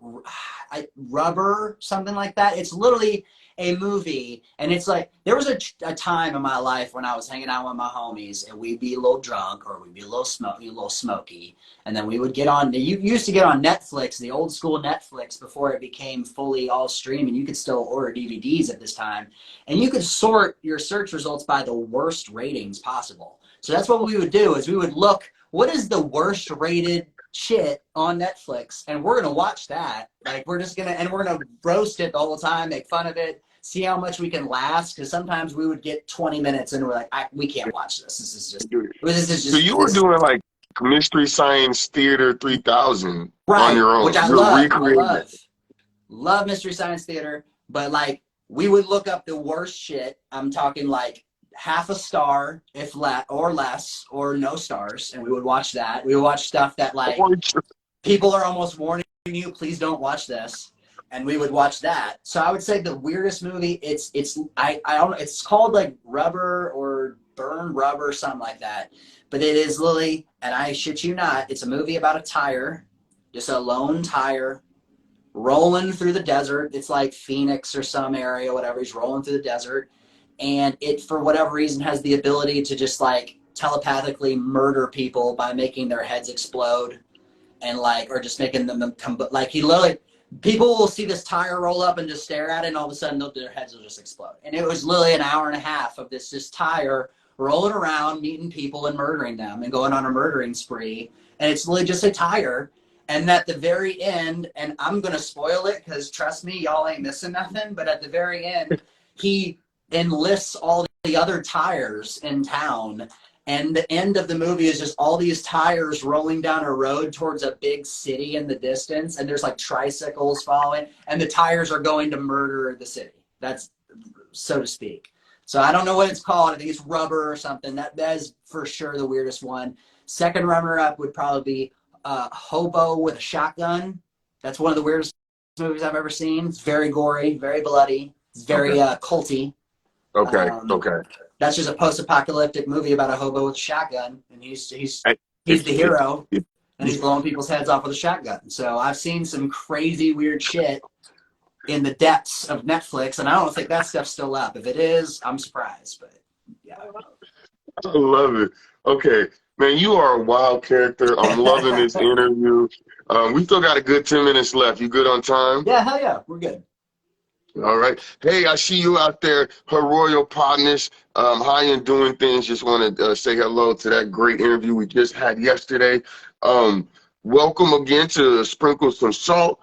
Rubber, something like that. It's literally a movie, and it's like, there was a time in my life when I was hanging out with my homies, and we'd be a little drunk, or we'd be a little smoky, and then we would get on. You used to get on Netflix, the old school Netflix, before it became fully all streaming. You could still order DVDs at this time, and you could sort your search results by the worst ratings possible. So that's what we would do, is we would look, what is the worst rated shit on Netflix, and we're gonna watch that. Like, we're gonna roast it the whole time, make fun of it, see how much we can last. Because sometimes we would get 20 minutes and we're like, we can't watch this. This is just. So you were doing like Mystery Science Theater 3000 right, on your own, which I love. love Mystery Science Theater, but like we would look up the worst shit. I'm talking like half a star, if or less, or no stars, and we would watch that. We would watch stuff that like people are almost warning you, please don't watch this. And we would watch that. So I would say the weirdest movie, I don't know, it's called like Rubber or Burn Rubber, something like that. But it is literally, and I shit you not, it's a movie about a tire, just a lone tire rolling through the desert. It's like Phoenix or some area, whatever. He's rolling through the desert. And it, for whatever reason, has the ability to just like telepathically murder people by making their heads explode. And like, or just making them come, like he literally, people will see this tire roll up and just stare at it, and all of a sudden their heads will just explode. And it was literally an hour and a half of this tire rolling around, meeting people and murdering them and going on a murdering spree. And it's literally just a tire. And at the very end, and I'm going to spoil it because trust me, y'all ain't missing nothing. But at the very end, he enlists all the other tires in town. And the end of the movie is just all these tires rolling down a road towards a big city in the distance. And there's like tricycles following, and the tires are going to murder the city. That's, so to speak. So I don't know what it's called. I think it's Rubber or something. That is for sure the weirdest one. Second runner up would probably be Hobo with a Shotgun. That's one of the weirdest movies I've ever seen. It's very gory, very bloody. It's very culty. Okay. That's just a post-apocalyptic movie about a hobo with a shotgun, and he's the hero, and he's blowing people's heads off with a shotgun. So I've seen some crazy, weird shit in the depths of Netflix, and I don't think that stuff's still up. If it is, I'm surprised, but yeah. I love it. Okay, man, you are a wild character. I'm loving this interview. We still got a good 10 minutes left. You good on time? Yeah, hell yeah, we're good. All right. Hey, I see you out there, her royal partners. How you doing things? Just want to say hello to that great interview we just had yesterday. Welcome again to Sprinkle Some Salt.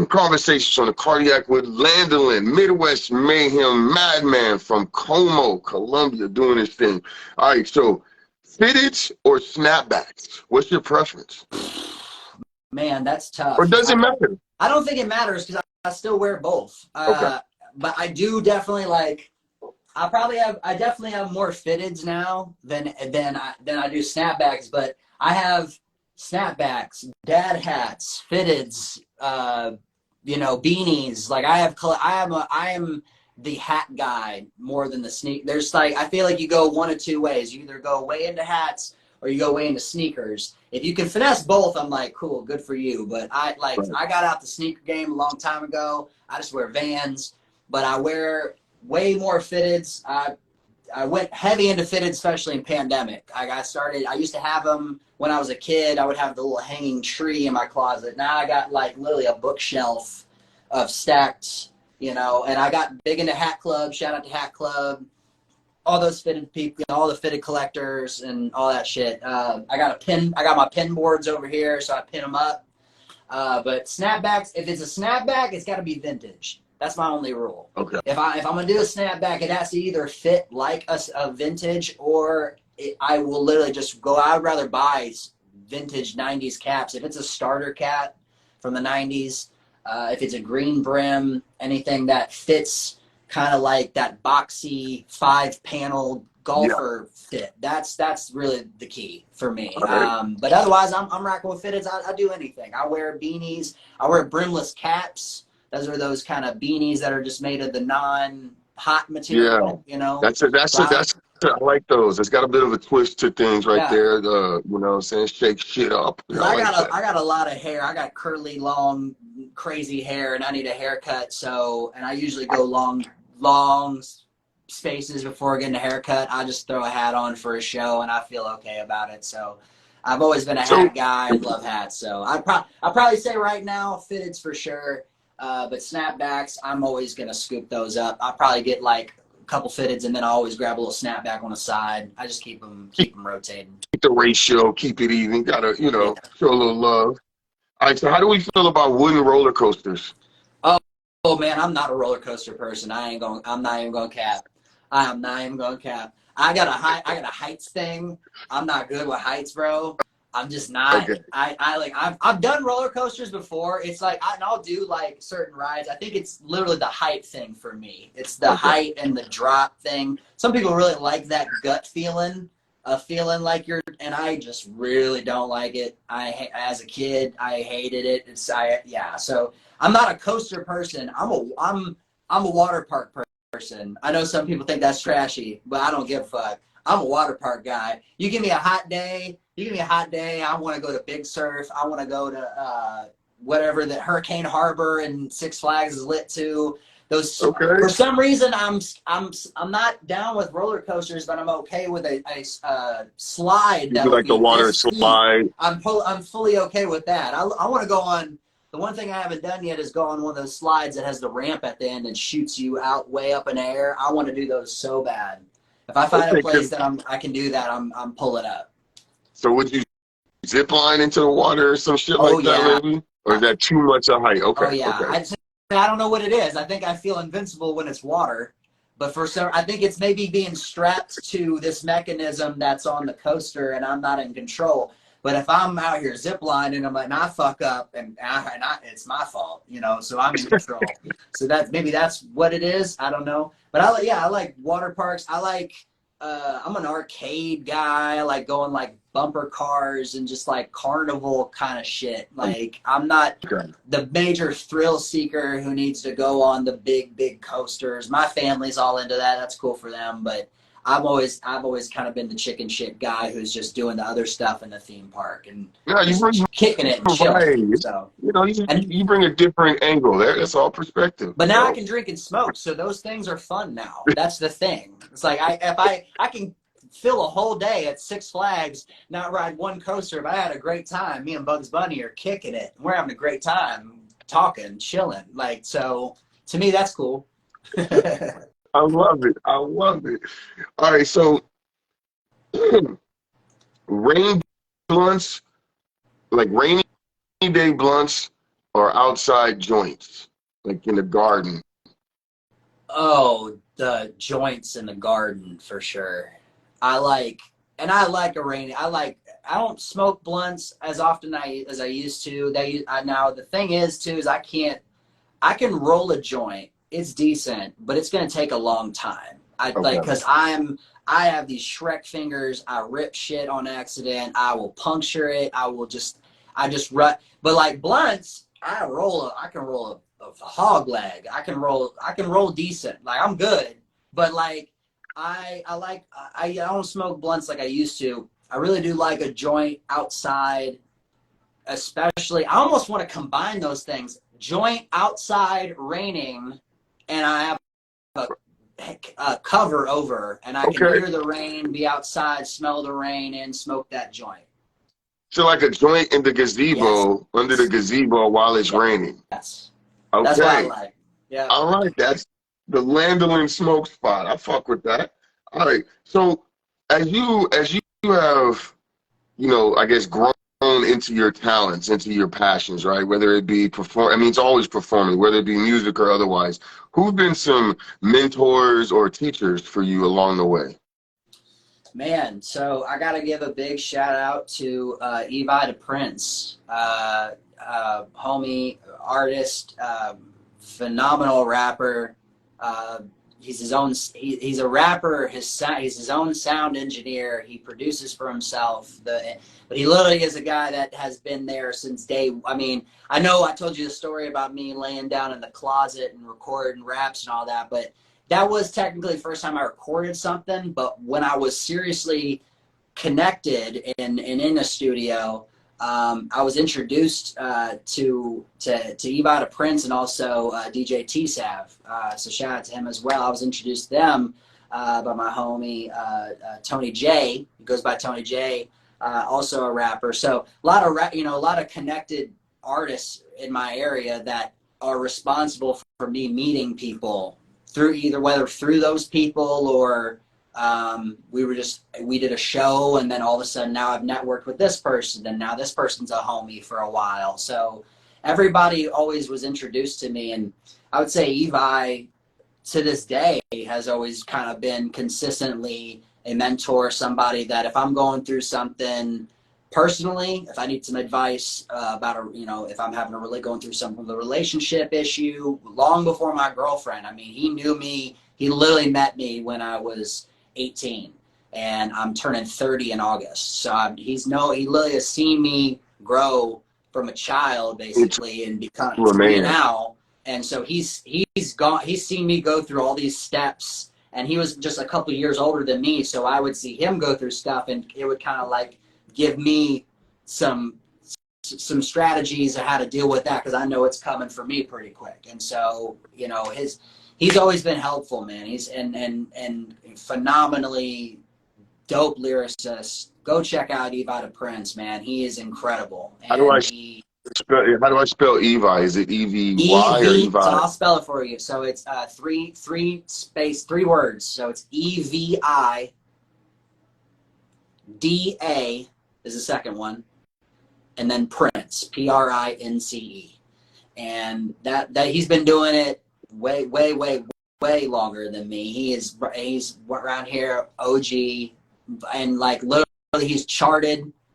Conversations on the Cardiac with Landalin, Midwest Mayhem Madman from Como, Colombia, doing his thing. All right, so fitteds or snapbacks? What's your preference? Man, that's tough. Or does it matter? I don't think it matters because I still wear both. Okay. But I do definitely like. I definitely have more fitteds now than I do snapbacks. But I have snapbacks, dad hats, fitteds, beanies. Like I am the hat guy more than the sneak. There's like, I feel like you go one of two ways. You either go way into hats or you go way into sneakers. If you can finesse both, I'm like, cool, good for you. But I got out the sneaker game a long time ago. I just wear Vans, but I wear way more fitteds. I went heavy into fitted, especially in pandemic. I used to have them when I was a kid. I would have the little hanging tree in my closet. Now I got like literally a bookshelf of stacked, and I got big into Hat Club. Shout out to Hat Club. All those fitted people, all the fitted collectors and all that shit. I got my pin boards over here, so I pin them up. But snapbacks, if it's a snapback, it's got to be vintage. That's my only rule. Okay. If I'm gonna do a snapback, it has to either fit like a vintage, or I will literally just go. I would rather buy vintage '90s caps. If it's a starter cap from the '90s, if it's a green brim, anything that fits kind of like that boxy 5-panel golfer fit. That's really the key for me. Right. But otherwise, I'm rocking with fitteds. I do anything. I wear beanies. I wear brimless caps. Those are those kind of beanies that are just made of the non-hot material. That's I like those. It's got a bit of a twist to things right there. Saying shake shit up. I got a lot of hair. I got curly, long, crazy hair, and I need a haircut. And I usually go long spaces before getting a haircut. I just throw a hat on for a show, and I feel okay about it. So I've always been a hat guy. I love hats. So I'll probably say right now, fitteds for sure. But snapbacks, I'm always going to scoop those up. I'll probably get like a couple fitteds, and then I'll always grab a little snapback on the side. I just keep them rotating. Keep the ratio, keep it even. Gotta, show a little love. All right, so how do we feel about wooden roller coasters? Oh man, I'm not a roller coaster person. I'm not even going to cap. I am not even going to cap. I got a heights thing. I'm not good with heights, bro. I'm just not. Okay. I've done roller coasters before. It's like and I'll do like certain rides. I think it's literally the height thing for me. It's the Okay. height and the drop thing. Some people really like that gut feeling of feeling like you're, and I just really don't like it. As a kid, I hated it. Yeah. So I'm not a coaster person. I'm a water park person. I know some people think that's trashy, but I don't give a fuck. I'm a water park guy. You give me a hot day. I want to go to Big Surf. I want to go to whatever that Hurricane Harbor and Six Flags is lit to. Those Okay. for some reason I'm not down with roller coasters, but I'm okay with a slide You do that'll like the be water this steep. slide. I'm fully okay with that. I want to go on. The one thing I haven't done yet is go on one of those slides that has the ramp at the end and shoots you out way up in the air. I want to do those so bad. If I find a Okay. place that I can do that, I'm pulling up. So would you zip line into the water or some shit Oh like that, yeah. maybe? Or is that too much of height? Oh Okay. yeah. Okay. I don't know what it is. I think I feel invincible when it's water, but I think it's maybe being strapped to this mechanism that's on the coaster and I'm not in control. But if I'm out here ziplining, I'm like, nah, fuck up, and it's my fault, you know. So I'm in control. So maybe that's what it is. I don't know. But I like water parks. I'm an arcade guy. I like going like bumper cars and just like carnival kind of shit. Like I'm not Okay. the major thrill seeker who needs to go on the big coasters. My family's all into that. That's cool for them. But I've always kind of been the chicken shit guy who's just doing the other stuff in the theme park and Yeah, you bring just kicking it and chilling. variety. So You know, and you bring a different angle there. That's all perspective. but now I So can drink and smoke, so those things are fun now. That's the thing. It's like I can fill a whole day at Six Flags, not ride one coaster, but I had a great time. Me and Bugs Bunny are kicking it. We're having a great time talking, chilling. Like so to me that's cool. I love it. I love it. All right, so rain blunts, like rainy day blunts or outside joints, like in the garden. Oh, the joints in the garden for sure. I like, I like a rainy. I don't smoke blunts as often as I used to. Now the thing is too is I can roll a joint. It's decent, but it's gonna take a long time. Okay. Cause I have these Shrek fingers. I rip shit on accident. I will puncture it. I just rut. But like blunts, I can roll a hog leg. I can roll decent. Like I'm good. But like I don't smoke blunts like I used to. I really do like a joint outside, especially. I almost want to combine those things. Joint outside raining, and I have a cover over, and I can Okay. hear the rain, be outside, smell the rain, and smoke that joint. So like a joint in the Yes. gazebo, under the gazebo while it's raining. Yes. That's what I Okay. like. Yeah. All right. That's the Landalin smoke spot. I fuck with that. All right. So as you have, I guess grown into your talents, into your passions, right? Whether it be I mean, it's always performing, whether it be music or otherwise. Who've been some mentors or teachers for you along the way? Man, so I got to give a big shout out to Evi the Prince, homie, artist, phenomenal rapper. He's his own. He's a rapper. He's his own sound engineer. He produces for himself. But he literally is a guy that has been there since day. I mean, I know I told you the story about me laying down in the closet and recording raps and all that, but that was technically the first time I recorded something. But when I was seriously connected and in a studio, I was introduced to Evi the Prince and also DJ T-Sav. So shout out to him as well. I was introduced to them by my homie Tony J. He goes by Tony J. Also a rapper. So a lot of a lot of connected artists in my area that are responsible for me meeting people through whether through those people or we did a show and then all of a sudden now I've networked with this person and now this person's a homie for a while. So everybody always was introduced to me, and I would say Evi to this day has always kind of been consistently a mentor, somebody that if I'm going through something personally, if I need some advice about if I'm having going through some of the relationship issue, long before my girlfriend. I mean, he knew me. He literally met me when I was 18, and I'm turning 30 in August. So he literally has seen me grow from a child basically and become to me now. And so he's seen me go through all these steps, and he was just a couple of years older than me. So I would see him go through stuff, and it would kind of like give me some strategies of how to deal with that, because I know it's coming for me pretty quick. And so, he's always been helpful, man. He's and phenomenally dope lyricist. Go check out Evi the Prince, man. He is incredible. And how do I spell Evi? Is it Evy or Evi? So I'll spell it for you. So it's three words. So it's EVIDA is the second one, and then Prince, PRINCE. And that he's been doing it way longer than me. He's around here OG, and like literally he's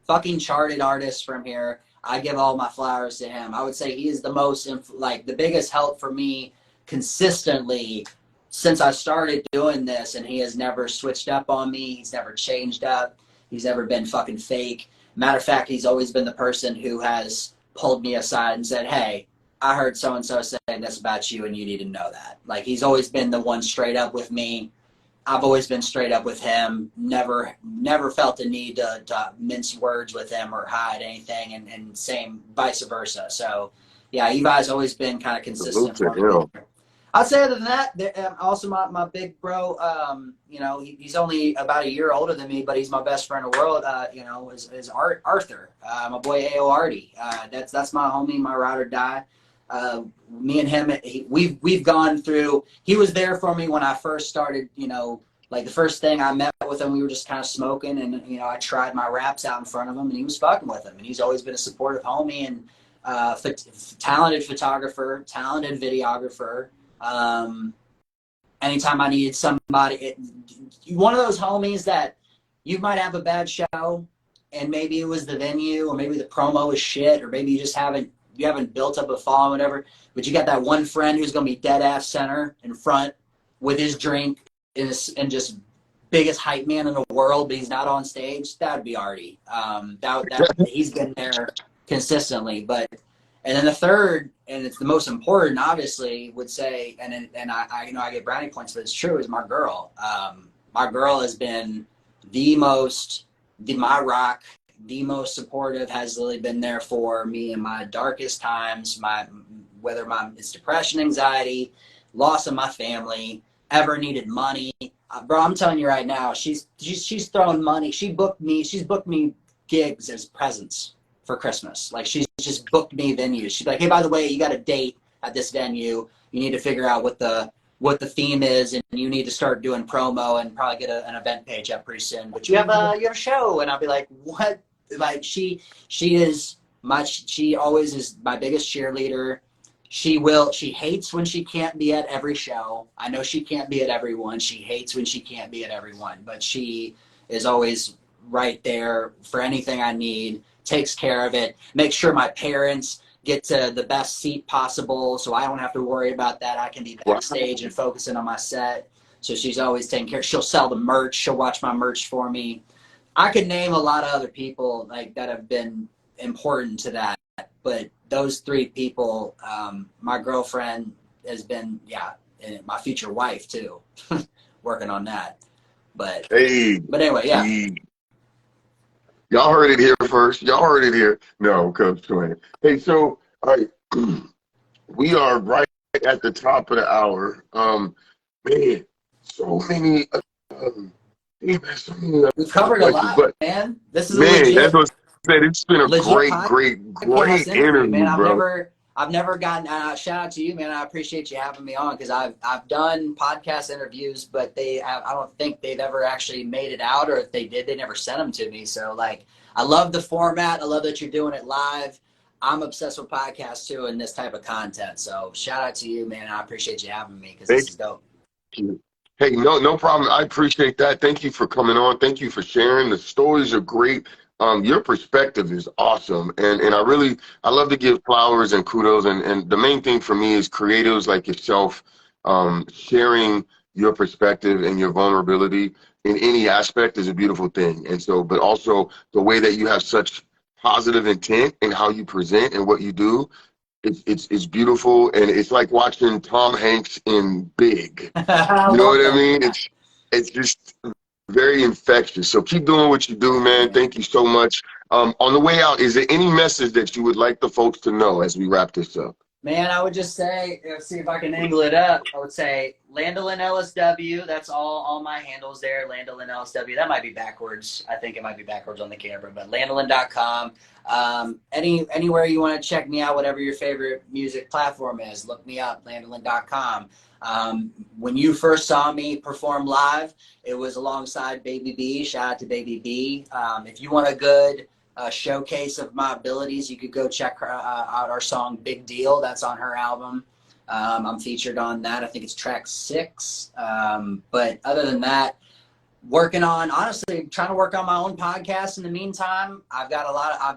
fucking charted artist from here. I give all my flowers to him. I would say he is the most the biggest help for me consistently since I started doing this, and he has never switched up on me. He's never changed up. He's never been fucking fake. Matter of fact, he's always been the person who has pulled me aside and said, hey, I heard so-and-so saying this about you, and you need to know that. Like, he's always been the one straight up with me. I've always been straight up with him. Never felt the need to mince words with him or hide anything, and same vice versa. So, yeah, Evi's always been kind of consistent for me. I'd say other than that, also my big bro, he's only about a year older than me, but he's my best friend in the world, is Arthur, my boy A.O. Artie. That's my homie, my ride or die. Me and him, we've gone through, he was there for me when I first started, like the first thing I met with him, we were just kind of smoking, and, I tried my raps out in front of him, and he was fucking with them. And he's always been a supportive homie, and talented photographer, talented videographer. Anytime I needed somebody, one of those homies that you might have a bad show, and maybe it was the venue, or maybe the promo is shit, or maybe you haven't built up a following, whatever, but you got that one friend who's going to be dead ass center in front with his drink and just biggest hype man in the world, but he's not on stage. That would be Artie. He's been there consistently. And then the third, and it's the most important, obviously, would say, and I get brownie points, but it's true, is my girl. My girl has been my rock, the most supportive, has really been there for me in my darkest times, whether it's depression, anxiety, loss of my family, ever needed money. Bro, I'm telling you right now, she's throwing money. She's booked me gigs as presents for Christmas. Like, she's just booked me venues. She's like, hey, by the way, you got a date at this venue. You need to figure out what the theme is, and you need to start doing promo and probably get an event page up pretty soon. But you have a show, and I'll be like, what? Like, she always is my biggest cheerleader. She hates when she can't be at every show. I know she can't be at every one. She hates when she can't be at every one, but she is always right there for anything I need, takes care of it, makes sure my parents get to the best seat possible so I don't have to worry about that. I can be backstage and focusing on my set. So she's always taking care. She'll sell the merch. She'll watch my merch for me. I could name a lot of other people like that have been important to that, but those three people, my girlfriend has been, and my future wife too, working on that. But anyway, yeah. Y'all heard it here first. Y'all heard it here. No, Cubs playing. Hey, so all right, we are right at the top of the hour. Man, so many. We've covered a lot, man. This is that's what I said. It's been a great interview, man. bro. I've never gotten shout out to you, man. I appreciate you having me on, because I've done podcast interviews, but I don't think they've ever actually made it out, or if they did, they never sent them to me. So like, I love the format. I love that you're doing it live. I'm obsessed with podcasts too, and this type of content. So shout out to you, man. I appreciate you having me, because this is dope. Hey, no problem. I appreciate that. Thank you for coming on. Thank you for sharing. The stories are great. Your perspective is awesome. And I love to give flowers and kudos. And the main thing for me is creatives like yourself, sharing your perspective and your vulnerability in any aspect is a beautiful thing. And so, but also the way that you have such positive intent in how you present and what you do, it's beautiful. And it's like watching Tom Hanks in Big. I You know love what I that. mean? It's just very infectious. So keep doing what you do, man. Thank you so much. On the way out, is there any message that you would like the folks to know as we wrap this up? Man, I would just say, let's see if I can angle it up. I would say Landalin LSW. That's all my handles there. Landalin LSW. That might be backwards. I think it might be backwards on the camera, but Landalin.com. Anywhere you want to check me out, whatever your favorite music platform is, look me up. Landalin.com. When you first saw me perform live, it was alongside Baby B. Shout out to Baby B. If you want a good showcase of my abilities, you could go check out our song Big Deal. That's on her album. I'm featured on that. I think it's track 6. But other than that, honestly trying to work on my own podcast in the meantime. I've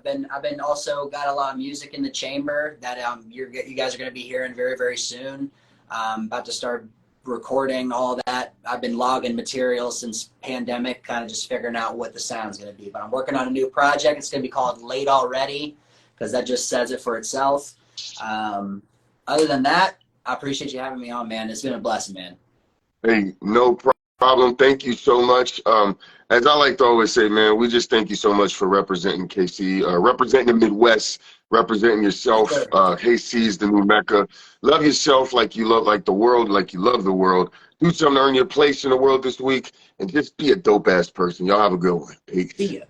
been also got a lot of music in the chamber that you guys are going to be hearing very, very soon. About to start recording all that. I've been logging material since pandemic, kind of just figuring out what the sound's going to be. But I'm working on a new project. It's going to be called Late Already, because that just says it for itself. Other than that, I appreciate you having me on, man. It's been a blessing, man. Hey, no problem. Thank you so much. As I like to always say, man, we just thank you so much for representing KC, representing the Midwest, representing yourself. KC's the new Mecca. Love yourself like you love the world, like you love the world. Do something to earn your place in the world this week, and just be a dope ass person. Y'all have a good one. Peace. See ya.